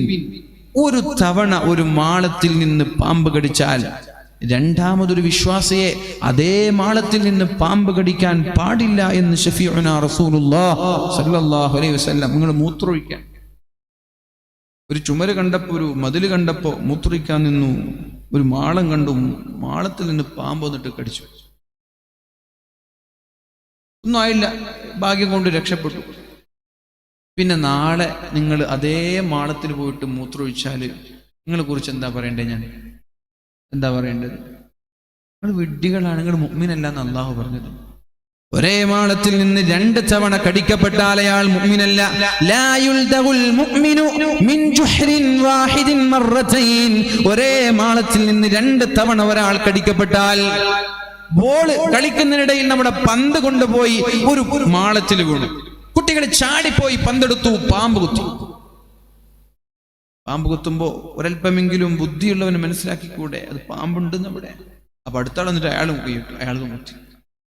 ഒരു തവണ ഒരു മാളത്തിൽ നിന്ന് പാമ്പ് കടിച്ചാൽ രണ്ടാമതൊരു വിശ്വാസിയെ അതേ മാളത്തിൽ നിന്ന് പാമ്പ് കടിക്കാൻ പാടില്ല എന്ന് ശഫീഉനാ റസൂലുള്ളാഹി സ്വല്ലല്ലാഹു അലൈഹി വസല്ലം. നിങ്ങൾ മൂത്രമൊഴിക്കാൻ ഒരു ചുമര് കണ്ടപ്പോ, ഒരു മതില് കണ്ടപ്പോ മൂത്രമൊഴിക്കാൻ നിന്നു. ഒരു മാളം കണ്ടു, മാളത്തിൽ നിന്ന് പാമ്പ് വന്നിട്ട് കടിച്ചു. ഒന്നും ആയില്ല, ഭാഗ്യം കൊണ്ട് രക്ഷപ്പെട്ടു. പിന്നെ നാളെ നിങ്ങൾ അതേ മാളത്തിൽ പോയിട്ട് മൂത്രമൊഴിച്ചാൽ നിങ്ങളെ കുറിച്ച് എന്താ പറയണ്ടേ? ഞാൻ എന്താ പറയേണ്ടത്? നിങ്ങൾ വിഡ്ഢികളാണ്, നിങ്ങൾ മുഅ്മിനല്ല എന്ന് അല്ലാഹു പറഞ്ഞത്. ഒരേ മാളത്തിൽ നിന്ന് 2 തവണ കടിക്കപ്പെട്ടാൽ അയാൾ മുഅ്മിനല്ല. ലാ യുൽദഗുൽ മുഅ്മിനു മിൻ ജുഹ്രിൻ വാഹിദിൻ മർറതൈൻ. ഒരേ മാളത്തിൽ നിന്ന് 2 തവണ ഒരാൾ കടിക്കപ്പെട്ടാൽ, ബോൾ കളിക്കുന്നതിനിടയിൽ നമ്മുടെ പന്ത് കൊണ്ടുപോയി ഒരു മാളത്തിൽ വീണു, കുട്ടികൾ ചാടിപ്പോയി പന്തെടുത്തു, പാമ്പ് കുത്തി. പാമ്പ് കുത്തുമ്പോ ഒരല്പമെങ്കിലും ബുദ്ധിയുള്ളവന് മനസ്സിലാക്കിക്കൂടെ അത് പാമ്പുണ്ടെന്ന് അവിടെ? അപ്പൊ അടുത്താൾ വന്നിട്ട് അയാളും കൈയിട്ടു, അയാൾക്ക് കുത്തി.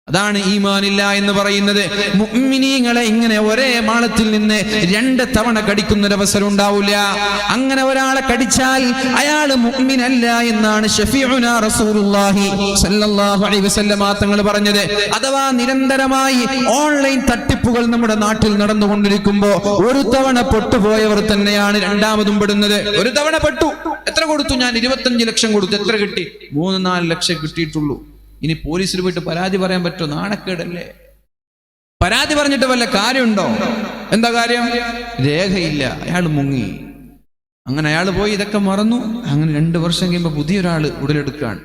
അതാണ് ഈമാനില്ല എന്ന് പറയുന്നത്. മുഅ്മിനീങ്ങളെ ഇങ്ങനെ ഒരേ മാളത്തിൽ നിന്ന് 2 തവണ കടിക്കുന്നൊരവസരം ഉണ്ടാവില്ല. അങ്ങനെ ഒരാളെ കടിച്ചാൽ അയാൾ മുഅ്മിനല്ല എന്നാണ് ശഫീഉനാ റസൂലുള്ളാഹി സ്വല്ലല്ലാഹു അലൈഹി വസല്ലം തങ്ങൾ പറഞ്ഞത്. അഥവാ നിരന്തരമായി ഓൺലൈൻ തട്ടിപ്പുകൾ നമ്മുടെ നാട്ടിൽ നടന്നുകൊണ്ടിരിക്കുമ്പോ ഒരു തവണ പൊട്ടുപോയവർ തന്നെയാണ് രണ്ടാമതും പെടുന്നത്. ഒരു തവണ പെട്ടു, എത്ര കൊടുത്തു? ഞാൻ 25 ലക്ഷം കൊടുത്തു. എത്ര കിട്ടി? 3-4 ലക്ഷം കിട്ടിയിട്ടുള്ളൂ. ഇനി പോലീസിൽ പോയിട്ട് പരാതി പറയാൻ പറ്റുമോ? നാണക്കേടല്ലേ? പരാതി പറഞ്ഞിട്ട് വല്ല കാര്യമുണ്ടോ? എന്താ കാര്യം? രേഖയില്ല, അയാൾ മുങ്ങി. അങ്ങനെ അയാൾ പോയി ഇതൊക്കെ മറന്നു. അങ്ങനെ 2 വർഷം കഴിയുമ്പോൾ പുതിയൊരാള് ഉടലെടുക്കുകയാണ്.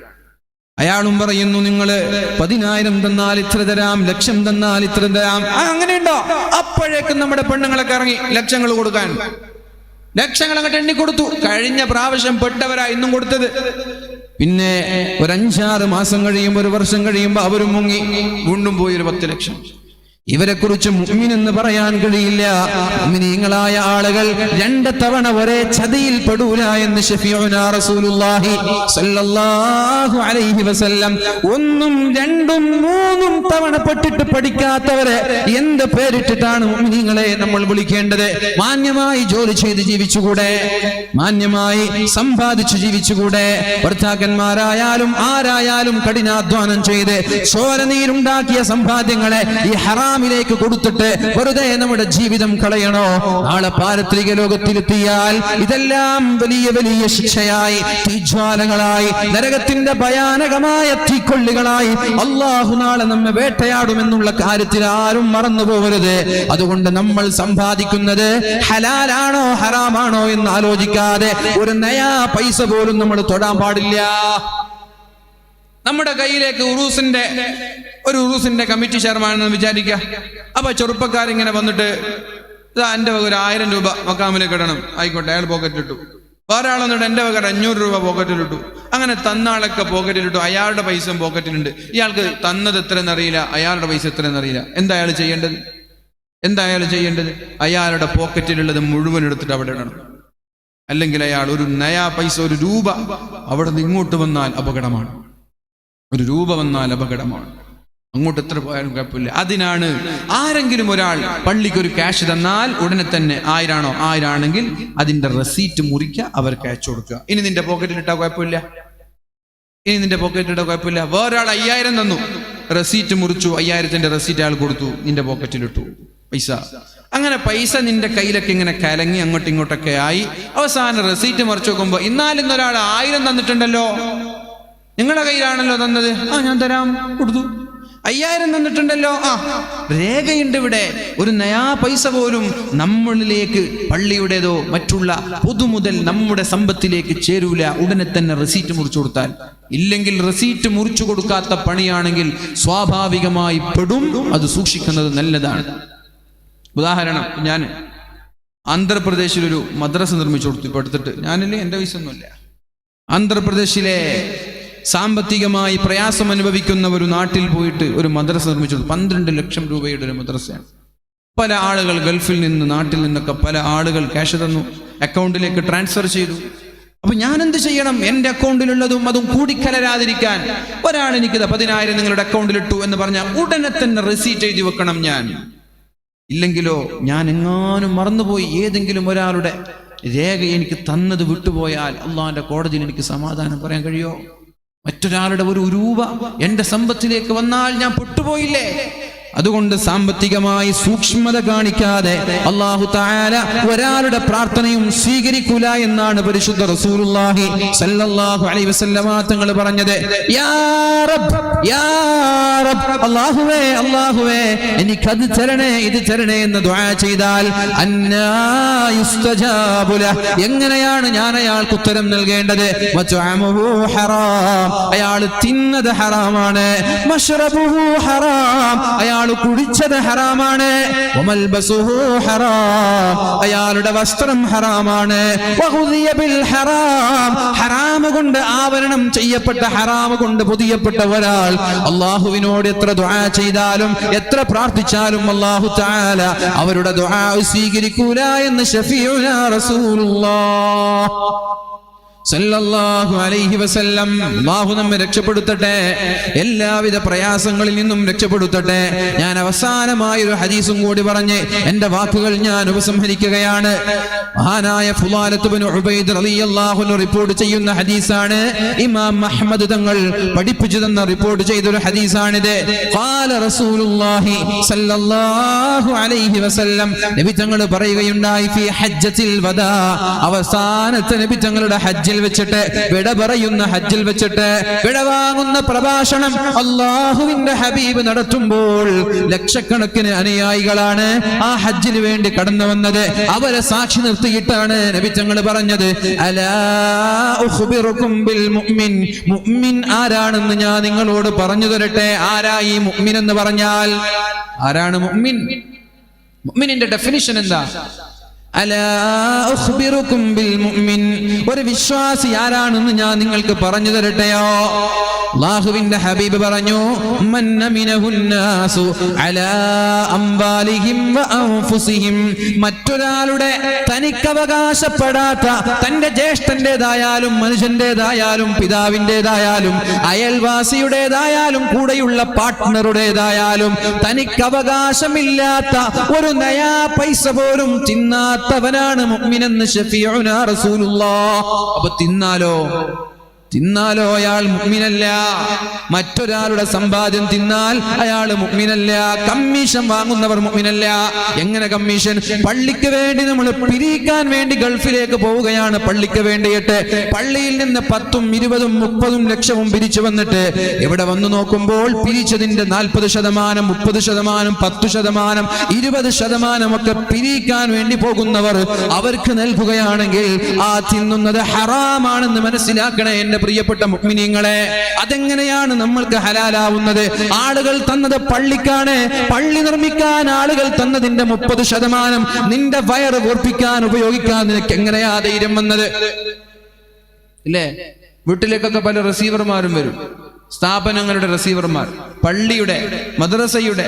അയാളും പറയുന്നു, നിങ്ങള് 10,000 തന്നാൽ ഇത്ര തരാം, ലക്ഷം തന്നാൽ ഇത്ര തരാം. അങ്ങനെയുണ്ടോ? അപ്പോഴേക്കും നമ്മുടെ പെണ്ണുങ്ങളൊക്കെ ഇറങ്ങി ലക്ഷങ്ങൾ കൊടുക്കാൻ. ലക്ഷങ്ങൾ അങ്ങോട്ട് എണ്ണിക്കൊടുത്തു. കഴിഞ്ഞ പ്രാവശ്യം പെട്ടവരാ ഇന്നും കൊടുത്തത്. പിന്നെ ഒരു 5-6 മാസം കഴിയുമ്പോൾ, 1 വർഷം കഴിയുമ്പോൾ അവരും മുങ്ങി, വീണ്ടും പോയി ഒരു 10 ലക്ഷം. ഇവരെ കുറിച്ച് മുഅ്മിൻ എന്ന് പറയാൻ കഴിയില്ല. മുഅ്മിനീങ്ങളായ ആളുകൾ 2 തവണ ഒരേ ചതിയിൽ പെടൂല എന്ന് ശഫീഉനാ റസൂലുള്ളാഹി സ്വല്ലല്ലാഹു അലൈഹി വസല്ലം. 1ഉം 2ഉം 3ഉം തവണ പെട്ടിട്ട് പഠിക്കാത്തവരെ എന്ത് പേരിട്ടിട്ടാണ് മുഅ്മിനീങ്ങളെ നമ്മൾ വിളിക്കേണ്ടത്? മാന്യമായി ജോലി ചെയ്ത് ജീവിച്ചുകൂടെ? മാന്യമായി സമ്പാദിച്ചു ജീവിച്ചുകൂടെ? ഭർത്താക്കന്മാരായാലും ആരായാലും കഠിനാധ്വാനം ചെയ്ത് ചോരനീരുണ്ടാക്കിയ സമ്പാദ്യങ്ങളെ ഈ ഹറാമിലേക്ക് കൊടുത്തിട്ട് വെറുതെ നമ്മുടെ ജീവിതം കളയണോ? നാളെ പാരത്രിക ലോകത്തിലെത്തിയാൽ ഇതെല്ലാം വലിയ വലിയ ശിക്ഷയായി, തീജ്വാലകളായി, നരകത്തിന്റെ ഭയാനകമായ തീക്കൊള്ളികളായി അല്ലാഹു നാളെ നമ്മെ വേട്ടയാടുമെന്നുള്ള കാര്യത്തിൽ ആരും മറന്നു പോകരുത്. അതുകൊണ്ട് നമ്മൾ സമ്പാദിക്കുന്നത് ഹലാലാണോ ഹറാമാണോ എന്ന് ആലോചിക്കാതെ ഒരു നയാ പൈസ പോലും നമ്മൾ തൊടാൻ പാടില്ല. നമ്മുടെ കയ്യിലേക്ക് ഉറൂസിന്റെ കമ്മിറ്റി ചെയർമാനെന്ന് വിചാരിക്കുക. അപ്പൊ ചെറുപ്പക്കാരിങ്ങനെ വന്നിട്ട് എന്റെ വക ഒരു 1000 രൂപ മക്കാമിലേക്ക് ഇടണം. ആയിക്കോട്ടെ, അയാൾ പോക്കറ്റിലിട്ടു. വേറെ ആളെന്നിട്ട് എന്റെ വക 500 രൂപ പോക്കറ്റിലിട്ടു. അങ്ങനെ തന്നാളൊക്കെ പോക്കറ്റിലിട്ടു. അയാളുടെ പൈസ പോക്കറ്റിലുണ്ട്. ഇയാൾക്ക് തന്നത് എത്രയെന്നറിയില്ല, അയാളുടെ പൈസ എത്രയെന്നറിയില്ല. എന്താ അയാൾ ചെയ്യേണ്ടത്? അയാളുടെ പോക്കറ്റിലുള്ളത് മുഴുവൻ എടുത്തിട്ട് അവിടെ ഇടണം. അല്ലെങ്കിൽ അയാൾ ഒരു നയാ പൈസ, ഒരു രൂപ അവിടെ നിന്ന് ഇങ്ങോട്ട് വന്നാൽ അപകടമാണ്. അങ്ങോട്ട് എത്ര പോയാലും കുഴപ്പമില്ല. അതിനാണ് ആരെങ്കിലും ഒരാൾ പള്ളിക്ക് ഒരു ക്യാഷ് തന്നാൽ ഉടനെ തന്നെ 1000 ആണെങ്കിൽ അതിന്റെ റെസീറ്റ് മുറിക്കുക, അവർക്ക് അയച്ചു കൊടുക്കുക. ഇനി നിന്റെ പോക്കറ്റിലിട്ടാ കുഴപ്പമില്ല. വേറൊരാൾ 5000 തന്നു, റെസീറ്റ് മുറിച്ചു, 5000ന്റെ റെസീറ്റ് അയാൾ കൊടുത്തു, നിന്റെ പോക്കറ്റിലിട്ടു പൈസ. അങ്ങനെ പൈസ നിന്റെ കയ്യിലൊക്കെ ഇങ്ങനെ കലങ്ങി അങ്ങോട്ടും ഇങ്ങോട്ടൊക്കെ ആയി അവസാനം റെസീറ്റ് മറിച്ചു നോക്കുമ്പോ ഇന്നൊരാൾ 1000 തന്നിട്ടുണ്ടല്ലോ, നിങ്ങളുടെ കയ്യിലാണല്ലോ തന്നത്, ഞാൻ തരാം, കൊടുത്തു. 5000 തന്നിട്ടുണ്ടല്ലോ, രേഖയുണ്ട് ഇവിടെ. ഒരു നയാ പൈസ പോലും നമ്മളിലേക്ക്, പള്ളിയുടേതോ മറ്റുള്ള പൊതുമുതൽ നമ്മുടെ സമ്പത്തിലേക്ക് ചേരൂല ഉടനെ തന്നെ റെസീറ്റ് മുറിച്ചു കൊടുത്താൽ. ഇല്ലെങ്കിൽ റെസീറ്റ് മുറിച്ചു കൊടുക്കാത്ത പണിയാണെങ്കിൽ സ്വാഭാവികമായി പെടും. അത് സൂക്ഷിക്കുന്നത് നല്ലതാണ്. ഉദാഹരണം, ഞാൻ ആന്ധ്രാപ്രദേശിലൊരു മദ്രസ നിർമ്മിച്ചു കൊടുത്തു. ഇപ്പൊ എടുത്തിട്ട് ഞാനില്ലേ, എൻ്റെ പൈസ ഒന്നുമില്ല. ആന്ധ്രാപ്രദേശിലെ സാമ്പത്തികമായി പ്രയാസം അനുഭവിക്കുന്ന ഒരു നാട്ടിൽ പോയിട്ട് ഒരു മദ്രസ നിർമ്മിച്ചു. 12 ലക്ഷം രൂപയുടെ ഒരു മദ്രസയാണ്. പല ആളുകൾ ഗൾഫിൽ നിന്ന്, നാട്ടിൽ നിന്നൊക്കെ പല ആളുകൾ ക്യാഷ് തന്നു, അക്കൗണ്ടിലേക്ക് ട്രാൻസ്ഫർ ചെയ്തു. അപ്പൊ ഞാൻ എന്ത് ചെയ്യണം? എന്റെ അക്കൗണ്ടിലുള്ളതും അതും കൂടിക്കലരാതിരിക്കാൻ ഒരാൾ എനിക്കിത് 10000 നിങ്ങളുടെ അക്കൗണ്ടിലിട്ടു എന്ന് പറഞ്ഞാൽ ഉടനെ തന്നെ റെസീറ്റ് എഴുതി വെക്കണം ഞാൻ. ഇല്ലെങ്കിലോ ഞാൻ എങ്ങാനും മറന്നുപോയി ഏതെങ്കിലും ഒരാളുടെ രേഖ എനിക്ക് തന്നത് വിട്ടുപോയാൽ അള്ളാന്റെ കോടതിയിൽ എനിക്ക് സമാധാനം പറയാൻ കഴിയോ? മറ്റൊരാളുടെ ഒരു രൂപ എന്റെ സമ്പത്തിലേക്ക് വന്നാൽ ഞാൻ പെട്ടുപോയില്ലേ? അതുകൊണ്ട് സാമ്പത്തികമായി സൂക്ഷ്മത കാണിക്കാതെ അല്ലാഹു തആല ഒരാളുടെ പ്രാർത്ഥനയും സ്വീകരിക്കൂല എന്നാണ് പരിശുദ്ധ റസൂലുള്ളാഹി സ്വല്ലല്ലാഹു അലൈഹി വസല്ലമ തങ്ങൾ പറഞ്ഞത്. യാ റബ്ബ്, യാ റബ്ബ്, അല്ലാഹുവേ എനിക്കത് തരണേ, ഇത് തരണേ എന്ന് ദുആ ചെയ്താൽ അന്നാ യുസ്തജാബു ലഹ്, എങ്ങനെയാണ് ഞാൻ അയാൾക്ക് ഉത്തരം നൽകേണ്ടത്? വതഅമുഹു ഹറാം, അയാൾ തിന്നത് ഹറാമാണ്. മശ്റബുഹു ഹറാം, അയാൾ കുടിച്ചത് ഹറാമാണ്. വമൽബസുഹു ഹറാം, അയാളുടെ വസ്ത്രം ഹറാമാണ്. വഹുദിയ ബിൽ ഹറാം, ഹറാം കൊണ്ട് ആവരണം ചെയ്യപ്പെട്ട, ഹറാം കൊണ്ട് പൊതിയപ്പെട്ട ഒരാൾ അല്ലാഹുവിനോട് എത്ര ദുആ ചെയ്താലും എത്ര പ്രാർത്ഥിച്ചാലും അല്ലാഹു തആല അവരുടെ ദുആ സ്വീകരിക്കൂല എന്ന് ശഫീഉനാ റസൂലുള്ളാഹ് സല്ലല്ലാഹു അലൈഹി വസല്ലം. അല്ലാഹു നമ്മെ രക്ഷപ്പെടുത്തട്ടെ, എല്ലാവിധ പ്രയാസങ്ങളിൽ നിന്നും രക്ഷപ്പെടുത്തട്ടെ. ഞാൻ അവസാനമായ ഒരു ഹദീസും കൂടി പറഞ്ഞ് എന്റെ വാക്കുകൾ ഞാൻ ഉപസംഹരിക്കുകയാണ്. മഹാനായ ഫുളാലത്ത് ഇബ്നു ഉബൈദ് റളിയല്ലാഹു അൻഹു റിപ്പോർട്ട് ചെയ്യുന്ന ഹദീസാണ്. ഇമാം അഹ്മദ് തങ്ങൾ പഠിപ്പിച്ചു തന്ന റിപ്പോർട്ട് ചെയ്ത ഒരു ഹദീസാണിത്. ഖാല റസൂലുള്ളാഹി സല്ലല്ലാഹു അലൈഹി വസല്ലം, നബി തങ്ങൾ പറയുകയുണ്ടായി, ഫി ഹജ്ജത്തിൽ വദാ, അവസാനത്തെ നബി തങ്ങളുടെ ഹജ്ജിൽ വെച്ചിട്ട്, വിട പറയുന്ന ഹജ്ജിൽ വെച്ചിട്ട് വിടവാങ്ങുന്ന പ്രഭാഷണം അല്ലാഹുവിന്റെ ഹബീബ് നടത്തുമ്പോൾ ലക്ഷക്കണക്കിന് അനുയായികളാണ് ആ ഹജ്ജിന് വേണ്ടി കടന്നു വന്നത്. അവരെ സാക്ഷി നിർത്തിയിട്ടാണ് നബി തങ്ങൾ പറഞ്ഞത്, അലാ ഉഖ്ബിറുകും ബിൽ മുഅ്മിൻ, മുഅ്മിൻ ആരാണെന്ന് ഞാൻ നിങ്ങളോട് പറഞ്ഞു തരട്ടെ. ആരാ ഈ മുഅ്മിൻ എന്ന് പറഞ്ഞാൽ? ആരാണ് മുഅ്മിൻ? മുഅ്മിനിന്റെ ഡെഫിനിഷൻ എന്താ? അലാ ഉഖ്ബിറുകും ബിൽ മുഅ്മിൻ, ഒരു വിശ്വാസി ആരാണെന്ന് ഞാൻ നിങ്ങൾക്ക് പറഞ്ഞു തരട്ടെയോ? അല്ലാഹുവിന്റെ ഹബീബ് പറഞ്ഞു, മൻ അമിനഹുന്നാസു അലാ അംവാലിഹിം വ അൻഫുസിഹിം, മറ്റൊരാളുടെ തനിക്കവകാശപ്പെടാത്ത, തന്റെ ജ്യേഷ്ഠന്റേതായാലും മനുഷ്യന്റേതായാലും പിതാവിന്റേതായാലും അയൽവാസിയുടേതായാലും കൂടെയുള്ള പാർട്ട്ണറുടേതായാലും തനിക്കവകാശമില്ലാത്ത ഒരു നയാ പൈസ പോലും തിന്നാത്തവനാണ് മുഅ്മിനെന്ന് ശഫീഉനാ റസൂലുള്ളാഹ്. അപ്പൊ തിന്നാലോ അയാൾ മുഅ്മിനല്ല. മറ്റൊരാളുടെ സമ്പാദ്യം തിന്നാൽ അയാൾ മുഅ്മിനല്ല. കമ്മീഷൻ വാങ്ങുന്നവർ മുഅ്മിനല്ല. എങ്ങനെ കമ്മീഷൻ? പള്ളിക്ക് വേണ്ടി നമ്മൾ പിരിക്കാൻ വേണ്ടി ഗൾഫിലേക്ക് പോവുകയാണ്, പള്ളിക്ക് വേണ്ടിയിട്ട് പള്ളിയിൽ നിന്ന് 10ഉം 20ഉം 30ഉം ലക്ഷവും പിരിച്ചു വന്നിട്ട് ഇവിടെ വന്നു നോക്കുമ്പോൾ പിരിച്ചതിന്റെ 40%, 30%, 10%, 20% ഒക്കെ പിരിക്കാൻ വേണ്ടി പോകുന്നവർ അവർക്ക് നൽകുകയാണെങ്കിൽ ആ തിന്നുന്നത് ഹറാമാണെന്ന് മനസ്സിലാക്കണേ എന്റെ പ്രിയപ്പെട്ട മുഅ്മിനീങ്ങളെ, അതെങ്ങനെയാണ് നമ്മൾക്ക് ഹലാലാവുന്നത്? ആളുകൾ തന്നത് പള്ളിക്കാണ്. പള്ളി നിർമ്മിക്കാൻ ആളുകൾ തന്നതിന്റെ 30% നിന്റെ വയറ് വീർപ്പിക്കാൻ ഉപയോഗിക്കാൻ നിനക്ക് എങ്ങനെയാ ധൈര്യം വന്നത്? ഇല്ലേ? വീട്ടിലേക്കൊക്കെ പല റിസീവർമാരും വരും, സ്ഥാപനങ്ങളുടെ റിസീവർമാർ, പള്ളിയുടെ മദ്രസയുടെ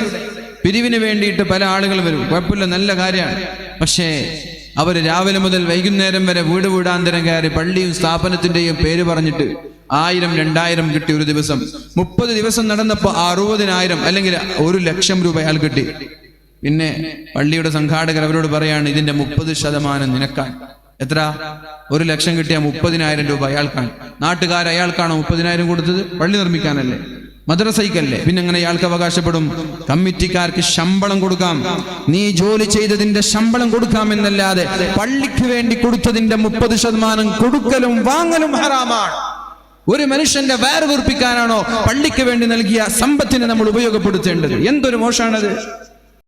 പിരിവിന് വേണ്ടിയിട്ട് പല ആളുകൾ വരും. കുഴപ്പമില്ല, നല്ല കാര്യമാണ്. പക്ഷേ അവർ രാവിലെ മുതൽ വൈകുന്നേരം വരെ വീട് വീടാന്തരം കയറി പള്ളിയും സ്ഥാപനത്തിന്റെയും പേര് പറഞ്ഞിട്ട് 1000, 2000 കിട്ടി ഒരു ദിവസം. 30 ദിവസം നടന്നപ്പോ 60,000 അല്ലെങ്കിൽ 1,00,000 രൂപ അയാൾ കിട്ടി. പിന്നെ പള്ളിയുടെ സംഘാടകർ അവരോട് പറയാണ്, ഇതിന്റെ 30% നിനക്കാണ്. എത്ര? 1,00,000 കിട്ടിയ 30,000 രൂപ അയാൾക്കാണ്. നാട്ടുകാർ അയാൾക്കാണോ 30,000 കൊടുത്തത്? പള്ളി നിർമ്മിക്കാനല്ലേ, മദ്രസയ്ക്കല്ലേ? പിന്നെ എങ്ങനെ അയാൾക്ക് അവകാശപ്പെടും? കമ്മിറ്റിക്കാർക്ക് ശമ്പളം കൊടുക്കാം, നീ ജോലി ചെയ്തതിന്റെ ശമ്പളം കൊടുക്കാമെന്നല്ലാതെ പള്ളിക്ക് വേണ്ടി കൊടുത്തതിന്റെ 30% കൊടുക്കലും വാങ്ങലും ഹറാമാണ്. ഒരു മനുഷ്യന്റെ വയറ് വീർപ്പിക്കാനാണോ പള്ളിക്ക് വേണ്ടി നൽകിയ സമ്പത്തിനെ നമ്മൾ ഉപയോഗപ്പെടുത്തേണ്ടത്? എന്തൊരു മോശമാണത്!